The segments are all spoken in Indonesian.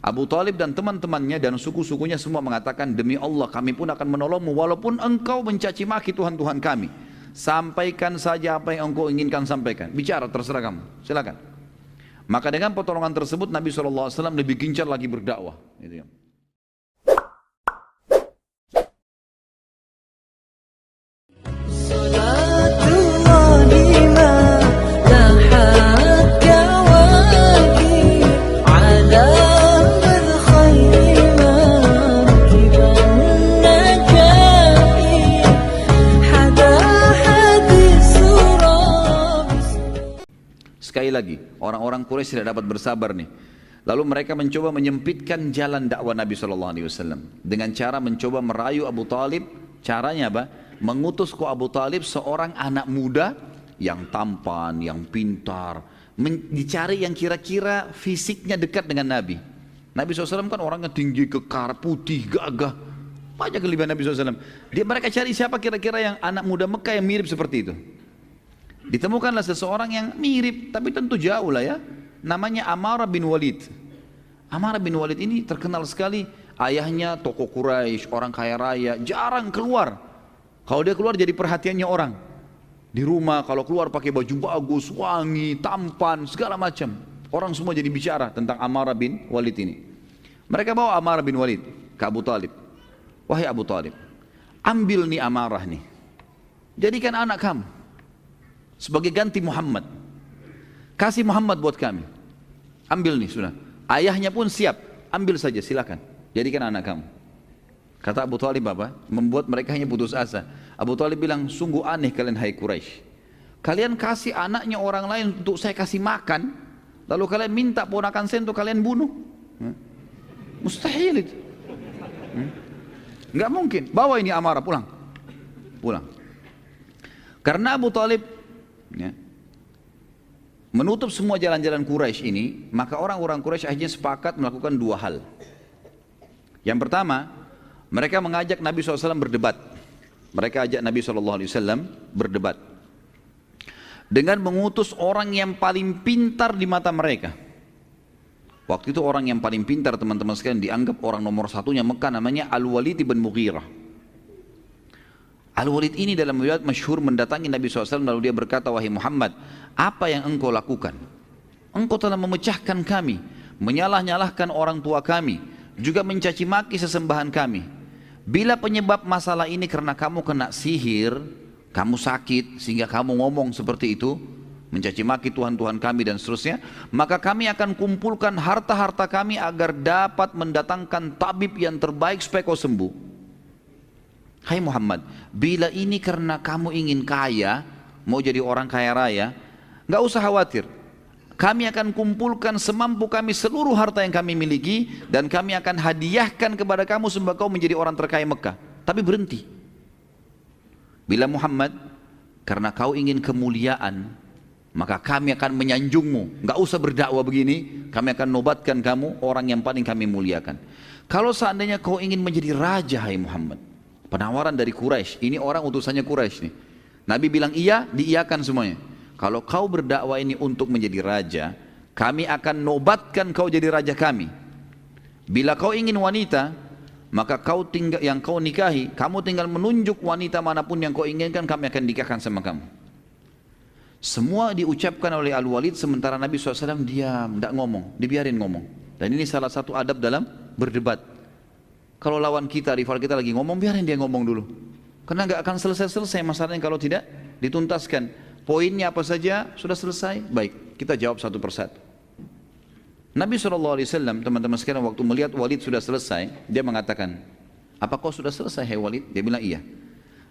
Abu Talib dan teman-temannya dan suku-sukunya semua mengatakan, demi Allah kami pun akan menolongmu walaupun engkau mencaci maki Tuhan-Tuhan kami. Sampaikan saja apa yang engkau inginkan sampaikan. Bicara, terserah kamu, silakan. Maka dengan pertolongan tersebut Nabi SAW lebih gencar lagi berdakwah. Gitu ya. Sekali lagi, orang-orang Quraisy tidak dapat bersabar nih. Lalu mereka mencoba menyempitkan jalan dakwah Nabi SAW dengan cara mencoba merayu Abu Talib. Caranya apa? Mengutus ke Abu Talib seorang anak muda yang tampan, yang pintar, dicari yang kira-kira fisiknya dekat dengan Nabi. Nabi SAW kan orangnya tinggi, kekar, putih, gagah, banyak kelebihan Nabi SAW. Mereka cari siapa kira-kira yang anak muda Mekah yang mirip seperti itu. Ditemukanlah seseorang yang mirip, tapi tentu jauh lah ya. Namanya Amarah bin Walid. Amarah bin Walid ini terkenal sekali. Ayahnya tokoh Quraisy, orang kaya raya, jarang keluar. Kalau dia keluar jadi perhatiannya orang. Di rumah kalau keluar pakai baju bagus, wangi, tampan, segala macam. Orang semua jadi bicara tentang Amarah bin Walid ini. Mereka bawa Amarah bin Walid ke Abu Talib. Wahai Abu Talib, ambil nih Amarah nih. Jadikan anak kamu sebagai ganti Muhammad. Kasih Muhammad buat kami. Ambil nih sudah. Ayahnya pun siap. Ambil saja silakan. Jadikan anak kamu. Kata Abu Talib apa? Membuat mereka hanya putus asa. Abu Talib bilang, sungguh aneh kalian hai Quraisy. Kalian kasih anaknya orang lain untuk saya kasih makan. Lalu kalian minta ponakan saya untuk kalian bunuh. Mustahil itu. Enggak mungkin. Bawa ini Amarah pulang. Pulang. Karena Abu Talib ya, menutup semua jalan-jalan Quraisy ini, maka orang-orang Quraisy akhirnya sepakat melakukan dua hal. Yang pertama, mereka mengajak Nabi SAW berdebat. Mereka ajak Nabi SAW berdebat dengan mengutus orang yang paling pintar di mata mereka. Waktu itu orang yang paling pintar teman-teman sekalian dianggap orang nomor satunya Mekah, namanya Al-Walid bin Mughirah. Al-Walid ini dalam riwayat masyhur mendatangi Nabi SAW lalu dia berkata, wahai Muhammad, apa yang engkau lakukan? Engkau telah memecahkan kami, menyalah-nyalahkan orang tua kami, juga mencaci maki sesembahan kami. Bila penyebab masalah ini karena kamu kena sihir, kamu sakit sehingga kamu ngomong seperti itu, mencaci maki Tuhan-Tuhan kami dan seterusnya, maka kami akan kumpulkan harta-harta kami agar dapat mendatangkan tabib yang terbaik supaya kau sembuh. Hai Muhammad, bila ini karena kamu ingin kaya, mau jadi orang kaya raya, nggak usah khawatir. Kami akan kumpulkan semampu kami seluruh harta yang kami miliki dan kami akan hadiahkan kepada kamu sehingga kau menjadi orang terkaya Mekah. Tapi berhenti. Bila Muhammad, karena kau ingin kemuliaan, maka kami akan menyanjungmu. Nggak usah berdakwah begini, kami akan nobatkan kamu orang yang paling kami muliakan. Kalau seandainya kau ingin menjadi raja, hai Muhammad, penawaran dari Quraisy, ini orang utusannya Quraisy nih. Nabi bilang iya, diiyakan semuanya. Kalau kau berdakwah ini untuk menjadi raja, kami akan nobatkan kau jadi raja kami. Bila kau ingin wanita, maka yang kau nikahi, kamu tinggal menunjuk wanita manapun yang kau inginkan, kami akan nikahkan sama kamu. Semua diucapkan oleh Al-Walid sementara Nabi SAW diam, tidak ngomong, dibiarin ngomong. Dan ini salah satu adab dalam berdebat. Kalau lawan kita, rival kita lagi ngomong, biarin dia ngomong dulu. Karena nggak akan selesai-selesai masalahnya kalau tidak dituntaskan. Poinnya apa saja, sudah selesai, baik, kita jawab satu persatu. Nabi SAW, teman-teman sekalian, waktu melihat Walid sudah selesai, dia mengatakan, apa kau sudah selesai, hai Walid? Dia bilang iya.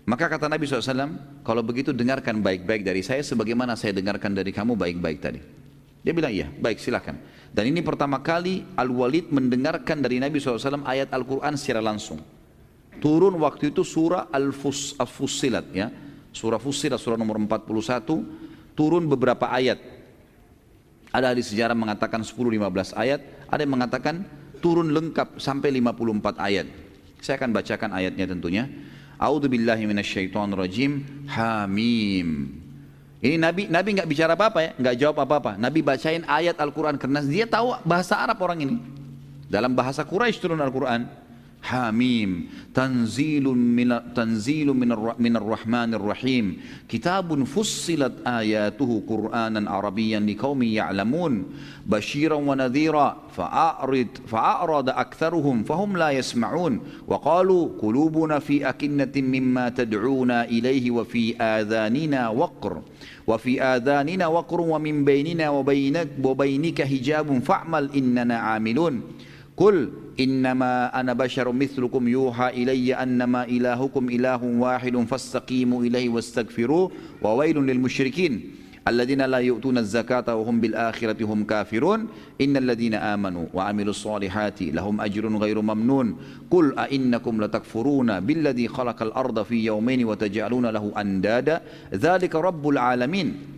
Maka kata Nabi SAW, kalau begitu dengarkan baik-baik dari saya, sebagaimana saya dengarkan dari kamu baik-baik tadi. Dia bilang iya, baik silakan. Dan ini pertama kali Al-Walid mendengarkan dari Nabi SAW ayat Al-Quran secara langsung. Turun waktu itu surah Al-Fussilat ya. Surah Fussilat, surah nomor 41, turun beberapa ayat. Ada hadis sejarah mengatakan 10-15 ayat, ada yang mengatakan turun lengkap sampai 54 ayat. Saya akan bacakan ayatnya tentunya. A'udzubillahi minasyaitonirrajim. Hamim. Ini Nabi nggak bicara apa-apa ya, nggak jawab apa-apa. Nabi bacain ayat Al-Quran karena dia tahu bahasa Arab orang ini. Dalam bahasa Quraisy turun Al-Quran. Hamim, tanzilun minar rahmanir rahim, kitabun fussilat ayatuhu Qur'anan Arabiyyan liqaumin ya'lamun, basyiran wa nadhira, fa'arada aktsaruhum fahum la yasma'un, wa qalu qulubuna fi akinnatin mimma tad'una ilayhi wa fi adhanina waqr. وفي آذاننا وقر ومن بيننا وبينك حجاب فاعمل إننا عاملون قل إنما أنا بشر مثلكم يوحى إلي أنما إلهكم إله واحد فاستقيموا إليه واستغفروه وويل للمشركين الذين لا يؤتون الزكاة وهم بالآخرة هم كافرون إن الذين آمنوا وعملوا الصالحات لهم أجر غير ممنون قل أئنكم لتكفرون بالذي خلق الأرض في يومين وتجعلون له أندادا ذلك رب العالمين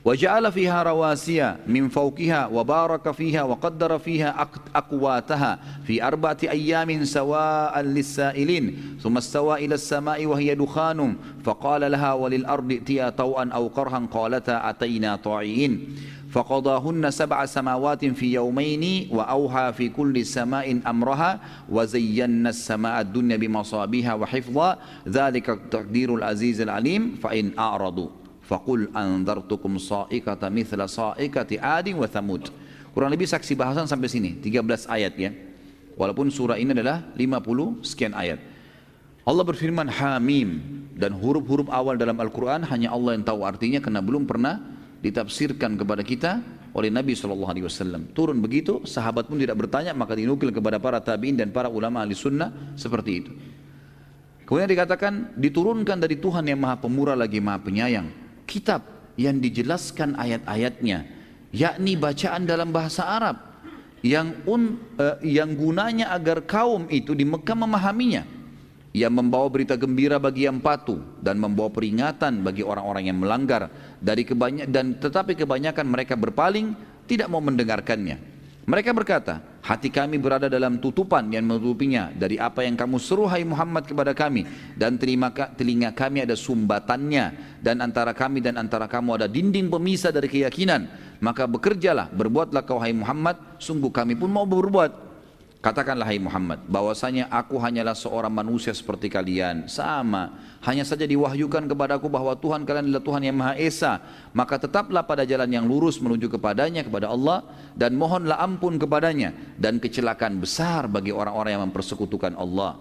وجعل فيها رواسي من فوقها وبارك فيها وقدر فيها أقواتها في 4 أيام سواء للسائلين ثم استوى إلى السماء وهي دخان فقال لها وللأرض ائتيا طوعا أو كرها قالتا أتينا طاعين فقضاهن 7 سماوات في يومين وأوحى في كل سماء أمرها وزينا السماء الدنيا بمصابيها وحفظا ذلك تقدير العزيز العليم فإن أعرضوا Faqul anzartukum sa'iqata mithla sa'iqati adin wa thamud. Kurang lebih saksi bahasan sampai sini 13 ayat ya. Walaupun surah ini adalah 50 sekian ayat. Allah berfirman Hamim, dan huruf-huruf awal dalam Al-Quran hanya Allah yang tahu artinya karena belum pernah ditafsirkan kepada kita oleh Nabi SAW. Turun begitu, sahabat pun tidak bertanya, maka dinukil kepada para tabi'in dan para ulama ahli sunnah seperti itu. Kemudian dikatakan diturunkan dari Tuhan yang maha pemurah lagi maha penyayang kitab yang dijelaskan ayat-ayatnya, yakni bacaan dalam bahasa Arab yang gunanya agar kaum itu di Mekah memahaminya, yang membawa berita gembira bagi yang patuh dan membawa peringatan bagi orang-orang yang melanggar tetapi kebanyakan mereka berpaling, tidak mau mendengarkannya. Mereka berkata, hati kami berada dalam tutupan yang menutupinya dari apa yang kamu seru hai Muhammad kepada kami, dan telinga kami ada sumbatannya, dan antara kami dan antara kamu ada dinding pemisah dari keyakinan. Maka bekerjalah, berbuatlah kau hai Muhammad, sungguh kami pun mau berbuat. Katakanlah hai Muhammad, bahwasanya aku hanyalah seorang manusia seperti kalian, sama. Hanya saja diwahyukan kepadaku bahwa Tuhan kalian adalah Tuhan yang Maha Esa. Maka tetaplah pada jalan yang lurus menuju kepadanya, kepada Allah, dan mohonlah ampun kepadanya. Dan kecelakaan besar bagi orang-orang yang mempersekutukan Allah,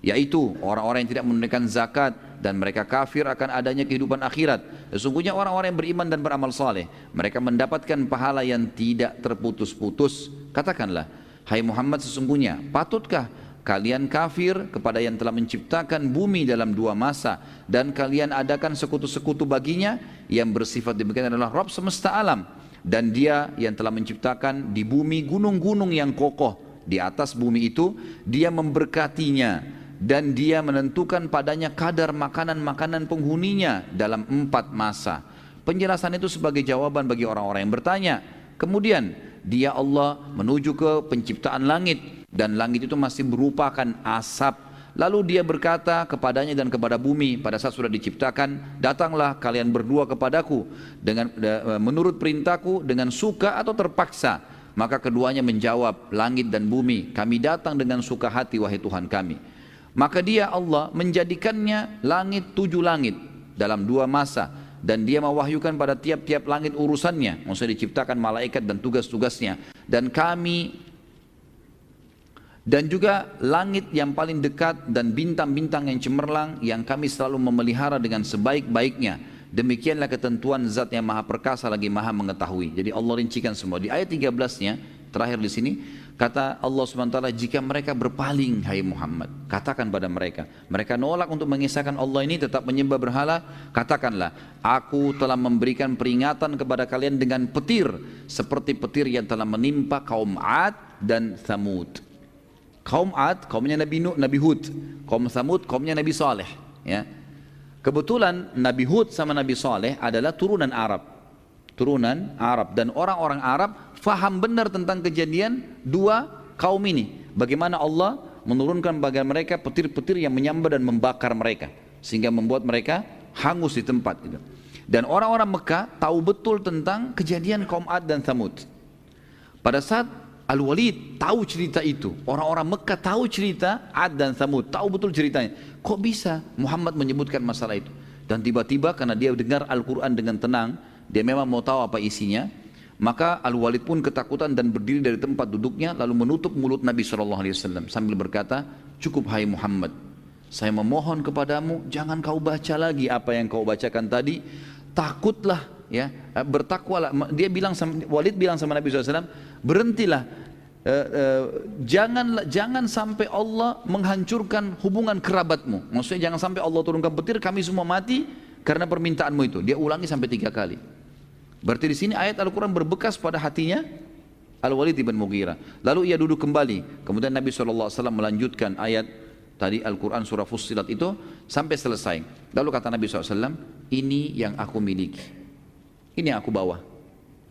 yaitu orang-orang yang tidak menunaikan zakat dan mereka kafir akan adanya kehidupan akhirat. Sesungguhnya orang-orang yang beriman dan beramal saleh, mereka mendapatkan pahala yang tidak terputus-putus. Katakanlah, hai Muhammad, sesungguhnya patutkah kalian kafir kepada yang telah menciptakan bumi dalam 2 masa dan kalian adakan sekutu-sekutu baginya? Yang bersifat demikian adalah Rabb semesta alam, dan dia yang telah menciptakan di bumi gunung-gunung yang kokoh. Di atas bumi itu dia memberkatinya, dan dia menentukan padanya kadar makanan-makanan penghuninya dalam 4 masa. Penjelasan itu sebagai jawaban bagi orang-orang yang bertanya. Kemudian dia Allah menuju ke penciptaan langit, dan langit itu masih merupakan asap. Lalu dia berkata kepadanya dan kepada bumi pada saat sudah diciptakan, datanglah kalian berdua kepadaku dengan menurut perintahku dengan suka atau terpaksa. Maka keduanya menjawab, langit dan bumi, kami datang dengan suka hati wahai Tuhan kami. Maka dia Allah menjadikannya langit 7 langit dalam 2 masa, dan dia mewahyukan pada tiap-tiap langit urusannya, maksudnya diciptakan malaikat dan tugas-tugasnya. Dan juga langit yang paling dekat dan bintang-bintang yang cemerlang yang kami selalu memelihara dengan sebaik-baiknya. Demikianlah ketentuan zat yang maha perkasa lagi maha mengetahui. Jadi Allah rincikan semua. Di ayat 13-nya terakhir di sini kata Allah SWT, jika mereka berpaling hai Muhammad, katakan pada mereka, mereka nolak untuk mengisahkan Allah ini, tetap menyembah berhala, katakanlah, aku telah memberikan peringatan kepada kalian dengan petir seperti petir yang telah menimpa kaum Ad dan Thamud. Kaum Ad kaumnya Nabi Hud, kaum Thamud kaumnya Nabi Saleh, ya. Kebetulan Nabi Hud sama Nabi Saleh adalah turunan Arab, dan orang-orang Arab faham benar tentang kejadian 2 kaum ini. Bagaimana Allah menurunkan bagi mereka petir-petir yang menyambar dan membakar mereka, sehingga membuat mereka hangus di tempat itu. Dan orang-orang Mekah tahu betul tentang kejadian kaum Ad dan Thamud. Pada saat Al-Walid tahu cerita itu. Orang-orang Mekah tahu cerita Ad dan Thamud, tahu betul ceritanya. Kok bisa Muhammad menyebutkan masalah itu? Dan tiba-tiba karena dia dengar Al-Quran dengan tenang, dia memang mau tahu apa isinya, maka Al-Walid pun ketakutan dan berdiri dari tempat duduknya lalu menutup mulut Nabi SAW sambil berkata, cukup hai Muhammad, saya memohon kepadamu jangan kau baca lagi apa yang kau bacakan tadi, takutlah ya, bertakwalah. Dia bilang, Walid bilang sama Nabi SAW, berhentilah, jangan sampai Allah menghancurkan hubungan kerabatmu. Maksudnya jangan sampai Allah turunkan petir kami semua mati karena permintaanmu itu. Dia ulangi sampai 3 kali. Berarti di sini ayat Al-Quran berbekas pada hatinya Al-Walid ibn Mughirah. Lalu ia duduk kembali. Kemudian Nabi SAW melanjutkan ayat tadi Al-Quran surah Fussilat itu sampai selesai. Lalu kata Nabi SAW, ini yang aku miliki, ini yang aku bawa.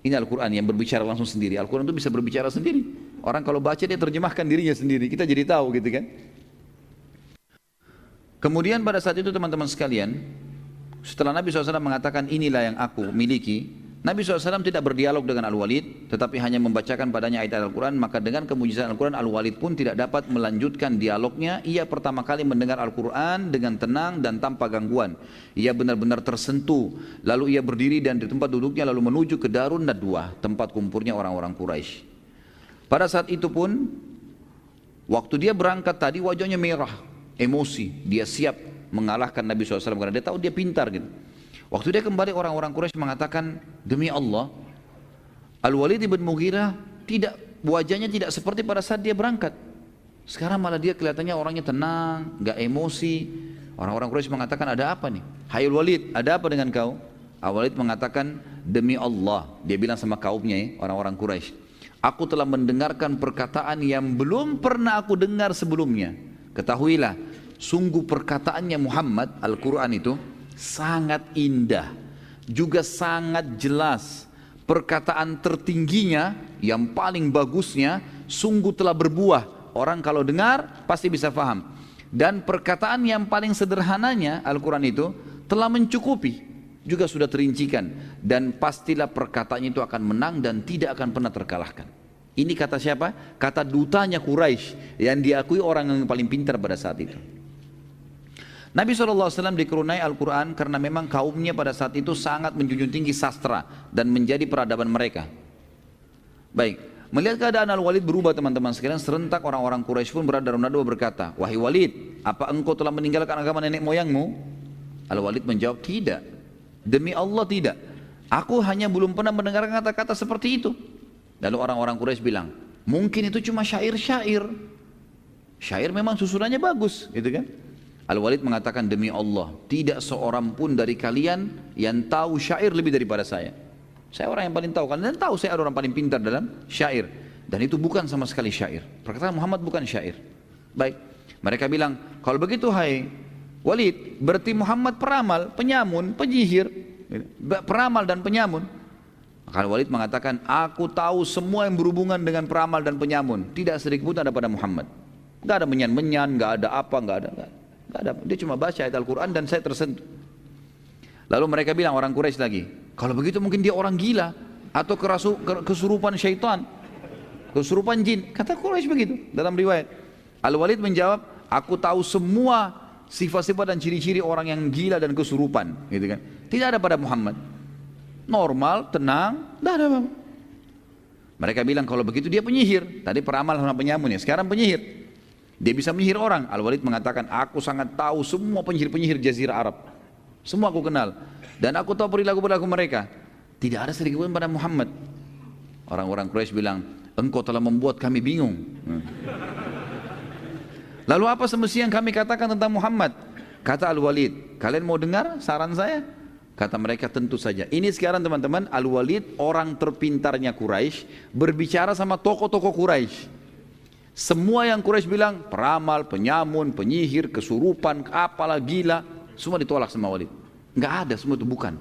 Ini Al-Quran yang berbicara langsung sendiri. Al-Quran itu bisa berbicara sendiri. Orang kalau baca dia terjemahkan dirinya sendiri. Kita jadi tahu gitu kan. Kemudian pada saat itu teman-teman sekalian, setelah Nabi SAW mengatakan inilah yang aku miliki, Nabi SAW tidak berdialog dengan Al-Walid, tetapi hanya membacakan padanya ayat Al-Quran. Maka dengan kemujizatan Al-Quran, Al-Walid pun tidak dapat melanjutkan dialognya. Ia pertama kali mendengar Al-Quran dengan tenang dan tanpa gangguan. Ia benar-benar tersentuh. Lalu ia berdiri dan di tempat duduknya lalu menuju ke Darun Nadwah, tempat kumpulnya orang-orang Quraisy. Pada saat itu pun, waktu dia berangkat tadi wajahnya merah, emosi. Dia siap mengalahkan Nabi SAW karena dia tahu dia pintar gitu. Waktu dia kembali orang-orang Quraisy mengatakan, demi Allah, Al-Walid ibn Mughirah wajahnya tidak seperti pada saat dia berangkat. Sekarang malah dia kelihatannya orangnya tenang, gak emosi. Orang-orang Quraisy mengatakan, ada apa nih? Hai Al-Walid, ada apa dengan kau? Al-Walid mengatakan, demi Allah, dia bilang sama kaumnya ya, orang-orang Quraisy, aku telah mendengarkan perkataan yang belum pernah aku dengar sebelumnya. Ketahuilah, sungguh perkataannya Muhammad, Al-Quran itu sangat indah, juga sangat jelas. Perkataan tertingginya, yang paling bagusnya, sungguh telah berbuah. Orang kalau dengar pasti bisa faham. Dan perkataan yang paling sederhananya, Al-Quran itu telah mencukupi, juga sudah terincikan. Dan pastilah perkataannya itu akan menang dan tidak akan pernah terkalahkan. Ini kata siapa? Kata dutanya Quraisy yang diakui orang yang paling pintar pada saat itu. Nabi SAW dikerunai Al-Quran karena memang kaumnya pada saat itu sangat menjunjung tinggi sastra dan menjadi peradaban mereka. Baik, melihat keadaan Al-Walid berubah teman-teman sekalian, serentak orang-orang Quraisy pun berada dalam nadwa berkata, wahai Walid, apa engkau telah meninggalkan agama nenek moyangmu? Al-Walid menjawab, tidak, demi Allah tidak, aku hanya belum pernah mendengar kata-kata seperti itu. Lalu orang-orang Quraisy bilang, mungkin itu cuma syair-syair. Syair memang susunannya bagus, gitu kan? Al-Walid mengatakan, demi Allah, tidak seorang pun dari kalian yang tahu syair lebih daripada saya. Saya orang yang paling tahu, kalian tahu saya orang paling pintar dalam syair. Dan itu bukan sama sekali syair. Perkataan Muhammad bukan syair. Baik, mereka bilang, kalau begitu hai Walid, berarti Muhammad peramal, penyamun, penyihir. Peramal dan penyamun. Maka Walid mengatakan, aku tahu semua yang berhubungan dengan peramal dan penyamun. Tidak sedikit pun ada pada Muhammad. Gak ada menyan-menyan, gak ada apa, gak ada. Dia cuma baca ayat Al-Quran dan saya tersentuh. Lalu mereka bilang, orang Quraisy lagi, kalau begitu mungkin dia orang gila atau kesurupan syaitan, kesurupan jin. Kata Quraisy begitu dalam riwayat. Al-Walid menjawab, aku tahu semua sifat-sifat dan ciri-ciri orang yang gila dan kesurupan, gitu kan. Tidak ada pada Muhammad. Normal, tenang, tidak ada apa-apa. Mereka bilang kalau begitu dia penyihir. Tadi peramal sama penyamun ya, sekarang penyihir. Dia bisa menyihir orang. Al-Walid mengatakan, aku sangat tahu semua penyihir-penyihir Jazirah Arab. Semua aku kenal. Dan aku tahu perilaku-perilaku mereka. Tidak ada sedikit pun pada Muhammad. Orang-orang Quraisy bilang, engkau telah membuat kami bingung. Lalu apa semestinya yang kami katakan tentang Muhammad? Kata Al-Walid, kalian mau dengar saran saya? Kata mereka, tentu saja. Ini sekarang teman-teman, Al-Walid orang terpintarnya Quraisy berbicara sama tokoh-tokoh Quraisy. Semua yang Quraisy bilang, peramal, penyamun, penyihir, kesurupan, apalah gila, semua ditolak sama Walid. Enggak ada, semua itu bukan.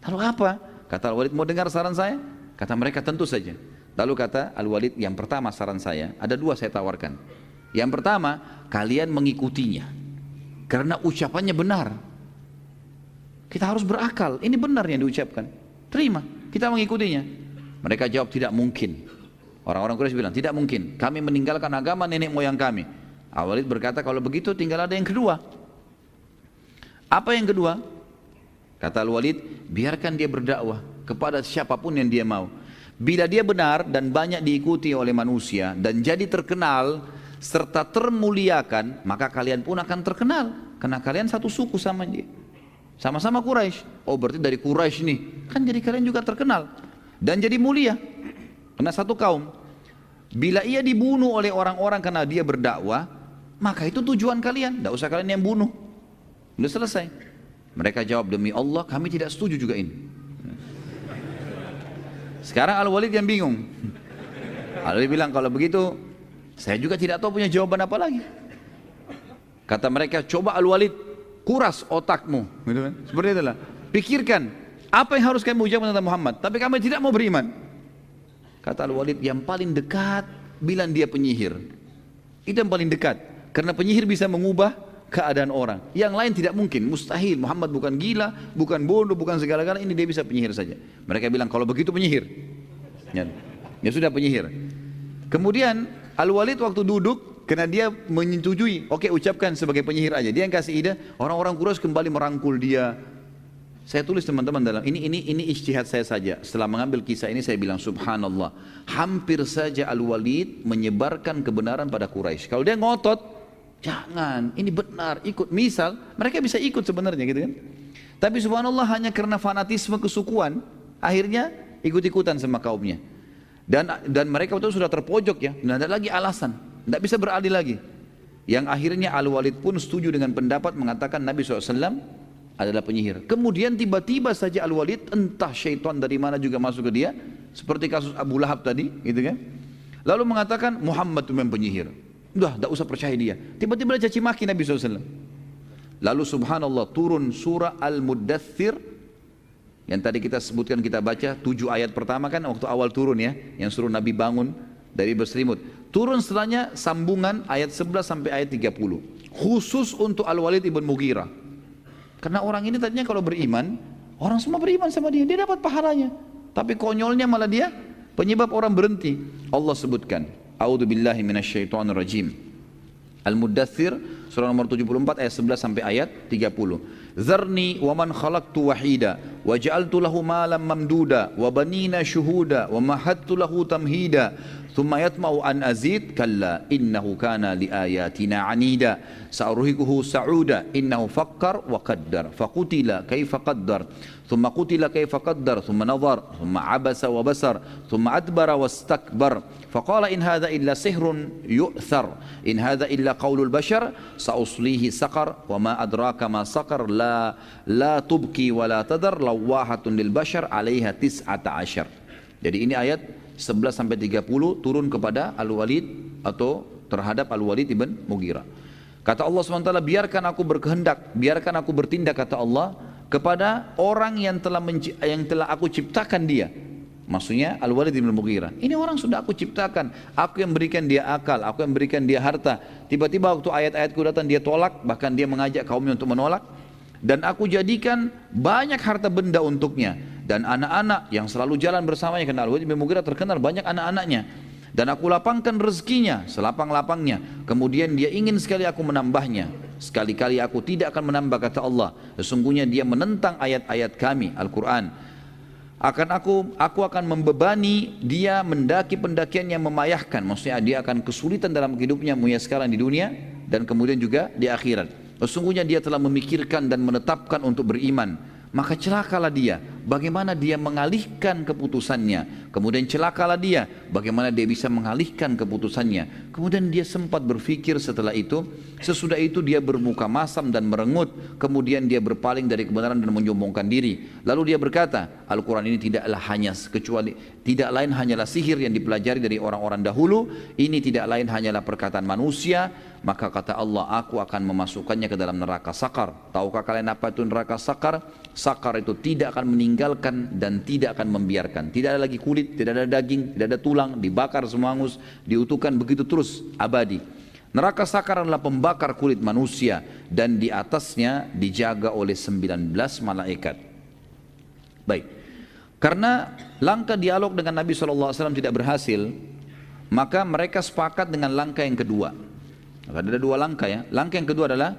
Lalu apa? Kata Al-Walid, mau dengar saran saya? Kata mereka, tentu saja. Lalu kata Al-Walid, yang pertama saran saya, ada 2 saya tawarkan. Yang pertama, kalian mengikutinya. Karena ucapannya benar. Kita harus berakal, ini benar yang diucapkan. Terima, kita mengikutinya. Mereka jawab, tidak mungkin. Orang-orang Quraisy bilang, tidak mungkin, kami meninggalkan agama nenek moyang kami. Al-Walid berkata, kalau begitu tinggal ada yang kedua. Apa yang kedua? Kata Al-Walid, biarkan dia berdakwah kepada siapapun yang dia mau. Bila dia benar dan banyak diikuti oleh manusia dan jadi terkenal serta termuliakan, maka kalian pun akan terkenal. Karena kalian satu suku sama dia. Sama-sama Quraisy. Oh berarti dari Quraisy nih. Kan jadi kalian juga terkenal. Dan jadi mulia. Karena satu kaum. Bila ia dibunuh oleh orang-orang karena dia berdakwah, maka itu tujuan kalian. Tidak usah kalian yang bunuh. Sudah selesai. Mereka jawab, demi Allah kami tidak setuju juga ini. Sekarang Al-Walid yang bingung. Al-Walid bilang, kalau begitu saya juga tidak tahu punya jawaban apa lagi. Kata mereka, coba Al-Walid kuras otakmu, gitu kan? Seperti itulah. Pikirkan apa yang harus kami ucapkan tentang Muhammad, tapi kami tidak mau beriman. Kata Al-Walid, yang paling dekat bilang dia penyihir. Itu yang paling dekat, karena penyihir bisa mengubah keadaan orang. Yang lain tidak mungkin, mustahil. Muhammad bukan gila, bukan bodoh, bukan segala-galanya, ini dia bisa penyihir saja. Mereka bilang, kalau begitu penyihir. Ya sudah penyihir. Kemudian Al-Walid waktu duduk, karena dia menyetujui, oke ucapkan sebagai penyihir aja. Dia yang kasih ide, orang-orang Quraisy kembali merangkul dia. Saya tulis teman-teman dalam ini ijtihad saya saja. Setelah mengambil kisah ini saya bilang, subhanallah, hampir saja Al-Walid menyebarkan kebenaran pada Quraisy. Kalau dia ngotot, jangan, ini benar, ikut. Misal, mereka bisa ikut sebenarnya gitu kan. Tapi subhanallah hanya karena fanatisme kesukuan, akhirnya ikut-ikutan sama kaumnya. Dan mereka itu sudah terpojok ya, tidak ada lagi alasan, tidak bisa beralih lagi. Yang akhirnya Al-Walid pun setuju dengan pendapat mengatakan Nabi SAW adalah penyihir. Kemudian tiba-tiba saja Al-Walid, entah syaitan dari mana juga masuk ke dia, seperti kasus Abu Lahab tadi, gitu kan. Lalu mengatakan Muhammad itu memang penyihir. Udah, tidak usah percaya dia. Tiba-tiba dia caci maki Nabi SAW. Lalu subhanallah turun surah Al-Muddathir, yang tadi kita sebutkan, kita baca 7 ayat pertama kan waktu awal turun ya, yang suruh Nabi bangun dari berselimut. Turun setelahnya sambungan ayat 11 sampai ayat 30. Khusus untuk Al-Walid ibn Mughirah. Karena orang ini tadinya kalau beriman, orang semua beriman sama dia, dia dapat pahalanya. Tapi konyolnya malah dia penyebab orang berhenti. Allah sebutkan, A'udzubillahi minasyaitonirrajim. Al-Muddathir surah nomor 74 ayat 11 sampai ayat 30. Zarni wa man khalaqtu wahida wa ja'altu lahu malam mamduda wa banina syuhuda wa mahattu lahu tamhida thumma yatma'u an azid kalla innahu kana li ayatina anida sa'urhikuhu sa'uda innahu fakkar wa qaddar faqutila kaifa qaddar ثم قتل كيف قدر ثم نظر ثم عبس وبسر ثم أدبر واستكبر فقال إن هذا إلا سحر يؤثر إن هذا إلا قول البشر سأصليه سقر وما أدراك ما سقر لا تبكي ولا تذر لواحة للبشر عليها 19. Jadi ini ayat 11 sampai 30 turun kepada Al-Walid atau terhadap Al-Walid ibn Mughirah. Kata Allah SWT, biarkan aku berkehendak, biarkan aku bertindak, kata Allah, kepada orang yang telah aku ciptakan dia. Maksudnya Al-Walid bin Mughirah. Ini orang sudah aku ciptakan, aku yang berikan dia akal, aku yang berikan dia harta. Tiba-tiba waktu ayat-ayatku datang dia tolak, bahkan dia mengajak kaumnya untuk menolak. Dan aku jadikan banyak harta benda untuknya dan anak-anak yang selalu jalan bersamanya, karena Al-Walid bin Mughirah terkenal banyak anak-anaknya. Dan aku lapangkan rezekinya selapang-lapangnya. Kemudian dia ingin sekali aku menambahnya. Sekali-kali aku tidak akan menambah, kata Allah. Sesungguhnya dia menentang ayat-ayat kami, Al-Quran. Aku akan membebani dia mendaki pendakian yang memayahkan. Maksudnya dia akan kesulitan dalam hidupnya, mulai sekarang di dunia dan kemudian juga di akhirat. Sesungguhnya dia telah memikirkan dan menetapkan untuk beriman. Maka celakalah dia, bagaimana dia mengalihkan keputusannya. Kemudian celakalah dia, bagaimana dia bisa mengalihkan keputusannya. Kemudian dia sempat berpikir setelah itu. Sesudah itu dia bermuka masam dan merengut. Kemudian dia berpaling dari kebenaran dan menyombongkan diri. Lalu dia berkata, Al-Quran ini tidak lain hanyalah sihir yang dipelajari dari orang-orang dahulu. Ini tidak lain hanyalah perkataan manusia. Maka kata Allah, aku akan memasukkannya ke dalam neraka sakar. Tahukah kalian apa itu neraka sakar? Sakar itu tidak akan meninggalkan dan tidak akan membiarkan. Tidak ada lagi kulit, tidak ada daging, tidak ada tulang, dibakar semua hangus, diutuhkan begitu terus abadi. Neraka sakar adalah pembakar kulit manusia dan di atasnya dijaga oleh 19 malaikat. Baik. Karena langkah dialog dengan Nabi SAW tidak berhasil, Maka mereka sepakat dengan langkah yang kedua. Ada dua langkah ya. Langkah yang kedua adalah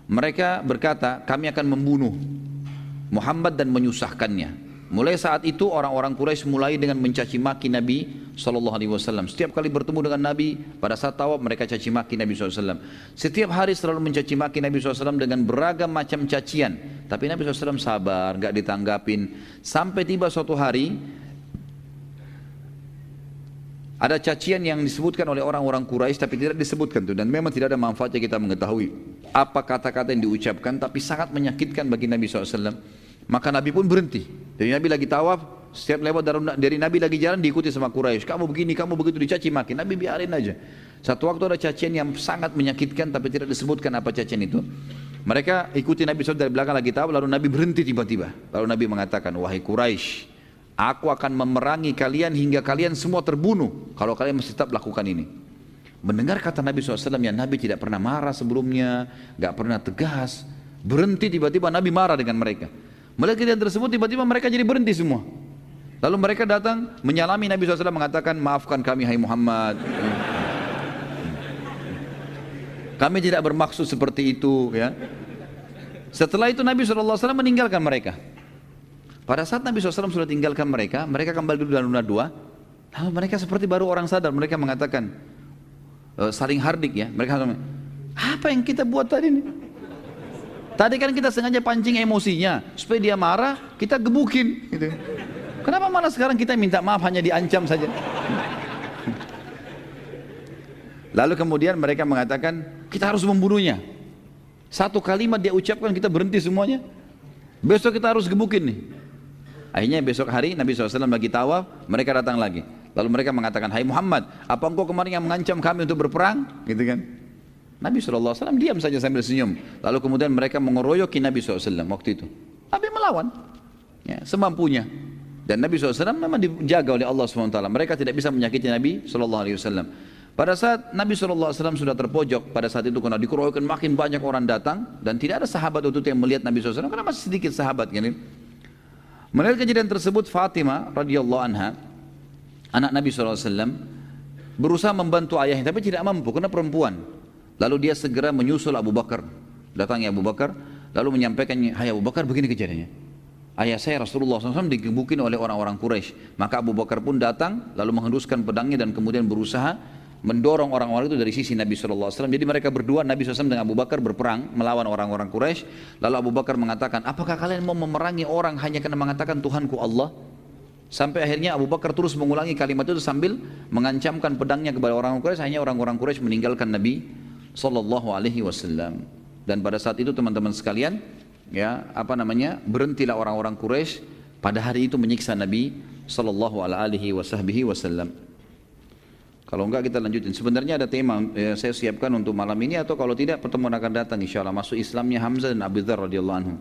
mereka berkata, kami akan membunuh Muhammad dan menyusahkannya. Mulai saat itu orang-orang Quraisy mulai dengan mencaci maki Nabi SAW. Setiap kali bertemu dengan Nabi, pada saat tawaf mereka caci maki Nabi SAW. Setiap hari selalu mencaci maki Nabi SAW dengan beragam macam cacian. Tapi Nabi SAW sabar, gak ditanggapin. Sampai tiba suatu hari, ada cacian yang disebutkan oleh orang-orang Quraisy tapi tidak disebutkan tuh, dan memang tidak ada manfaatnya kita mengetahui apa kata-kata yang diucapkan, tapi sangat menyakitkan bagi Nabi SAW. Maka Nabi pun berhenti. Jadi Nabi lagi tawaf, setiap lewat dari Nabi lagi jalan diikuti sama Quraisy. Kamu begini, kamu begitu, dicaci maki. Nabi biarin aja. Satu waktu ada cacian yang sangat menyakitkan tapi tidak disebutkan apa cacian itu. Mereka ikuti Nabi SAW dari belakang lagi tawaf, lalu Nabi berhenti tiba-tiba. Lalu Nabi mengatakan, wahai Quraisy, aku akan memerangi kalian hingga kalian semua terbunuh kalau kalian masih tetap lakukan ini. Mendengar kata Nabi SAW yang Nabi tidak pernah marah sebelumnya, gak pernah tegas, berhenti tiba-tiba Nabi marah dengan mereka. Melihat kejadian tersebut tiba-tiba mereka jadi berhenti semua. Lalu mereka datang menyalami Nabi SAW mengatakan, maafkan kami hai Muhammad. Kami tidak bermaksud seperti itu ya. Setelah itu Nabi SAW meninggalkan mereka. Pada saat Nabi SAW sudah tinggalkan mereka, mereka kembali dulu dalam dua. Lalu mereka seperti baru orang sadar, mereka mengatakan saling hardik ya. Mereka mengatakan, apa yang kita buat tadi ini? Tadi kan kita sengaja pancing emosinya supaya dia marah, kita gebukin gitu. Kenapa malah sekarang kita minta maaf hanya diancam saja? Lalu kemudian mereka mengatakan kita harus membunuhnya. Satu kalimat dia ucapkan kita berhenti semuanya. Besok kita harus gebukin nih. Akhirnya besok hari Nabi SAW lagi tawaf, mereka datang lagi. Lalu mereka mengatakan, hai Muhammad, apa engkau kemarin yang mengancam kami untuk berperang? Gitu kan? Nabi SAW diam saja sambil senyum. Lalu kemudian mereka mengeroyoki Nabi SAW waktu itu. Nabi melawan ya, semampunya. Dan Nabi SAW memang dijaga oleh Allah SWT. Mereka tidak bisa menyakiti Nabi SAW. Pada saat Nabi SAW sudah terpojok, pada saat itu karena dikeroyokan makin banyak orang datang. Dan tidak ada sahabat waktu itu yang melihat Nabi SAW, karena masih sedikit sahabat kan. Melihat kejadian tersebut, Fatimah radhiyallahu anha, anak Nabi SAW, berusaha membantu ayahnya tapi tidak mampu karena perempuan. Lalu dia segera menyusul Abu Bakar. Datangnya Abu Bakar, lalu menyampaikan, hai Abu Bakar, begini kejadiannya. Ayah saya Rasulullah SAW digebukin oleh orang-orang Quraisy. Maka Abu Bakar pun datang, lalu menghembuskan pedangnya dan kemudian berusaha mendorong orang-orang itu dari sisi Nabi SAW. Jadi mereka berdua, Nabi SAW dengan Abu Bakar berperang melawan orang-orang Quraisy. Lalu Abu Bakar mengatakan, apakah kalian mau memerangi orang hanya karena mengatakan Tuhanku Allah? Sampai akhirnya Abu Bakar terus mengulangi kalimat itu sambil mengancamkan pedangnya kepada orang-orang Quraisy. Hanya orang-orang Quraisy meninggalkan Nabi SAW. Dan pada saat itu teman-teman sekalian, ya berhentilah orang-orang Quraisy pada hari itu menyiksa Nabi SAW. Kalau enggak kita lanjutin. Sebenarnya ada tema saya siapkan untuk malam ini, atau kalau tidak pertemuan akan datang insyaallah, masuk Islamnya Hamzah dan Abu Dzar radhiyallahu anhu.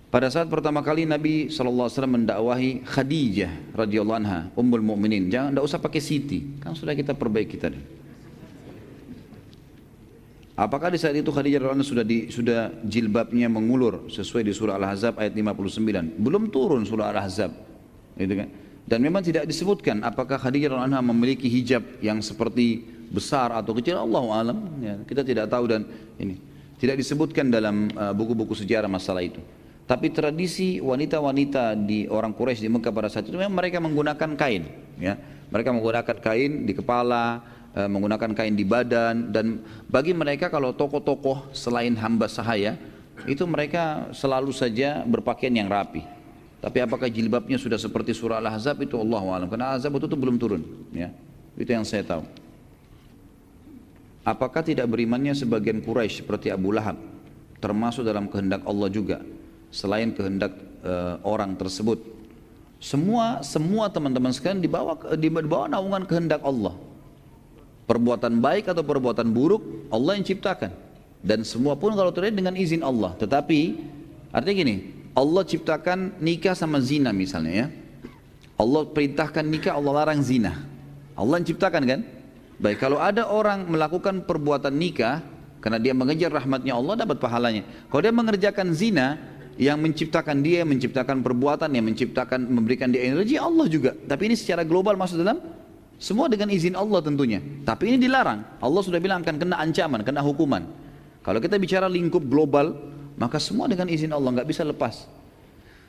Pada saat pertama kali Nabi SAW mendakwahi Khadijah radhiyallahu anha, Ummul Mukminin, tidak usah pakai Siti, kan sudah kita perbaiki tadi. Apakah di saat itu Khadijah radhiyallahu anha sudah jilbabnya mengulur sesuai di surah Al-Ahzab ayat 59? Belum turun surah Al-Ahzab, gitu kan? Dan memang tidak disebutkan apakah Khadijah radhiyallahu anha memiliki hijab yang seperti besar atau kecil, Allahu alam. Ya, kita tidak tahu dan ini tidak disebutkan dalam buku-buku sejarah masalah itu. Tapi tradisi wanita-wanita di orang Quraisy di Mekah pada saat itu memang mereka menggunakan kain, ya. Mereka menggunakan kain di kepala, menggunakan kain di badan, dan bagi mereka kalau tokoh-tokoh selain hamba sahaya itu mereka selalu saja berpakaian yang rapi. Tapi apakah jilbabnya sudah seperti surah Al-Ahzab itu Allahu a'lam, karena Al-Ahzab itu belum turun, ya. Itu yang saya tahu. Apakah tidak berimannya sebagian Quraisy seperti Abu Lahab termasuk dalam kehendak Allah juga selain kehendak orang tersebut? Semua teman-teman sekalian di bawah naungan kehendak Allah. Perbuatan baik atau perbuatan buruk Allah yang ciptakan, dan semua pun kalau terjadi dengan izin Allah. Tetapi artinya gini, Allah ciptakan nikah sama zina misalnya, ya. Allah perintahkan nikah, Allah larang zina. Allah yang ciptakan kan? Baik, kalau ada orang melakukan perbuatan nikah karena dia mengejar rahmatnya Allah, dapat pahalanya. Kalau dia mengerjakan zina, yang menciptakan dia, menciptakan perbuatan, yang menciptakan, memberikan dia energi, Allah juga. Tapi ini secara global masuk dalam semua dengan izin Allah tentunya. Tapi ini dilarang. Allah sudah bilang akan kena ancaman, kena hukuman. Kalau kita bicara lingkup global, maka semua dengan izin Allah, nggak bisa lepas.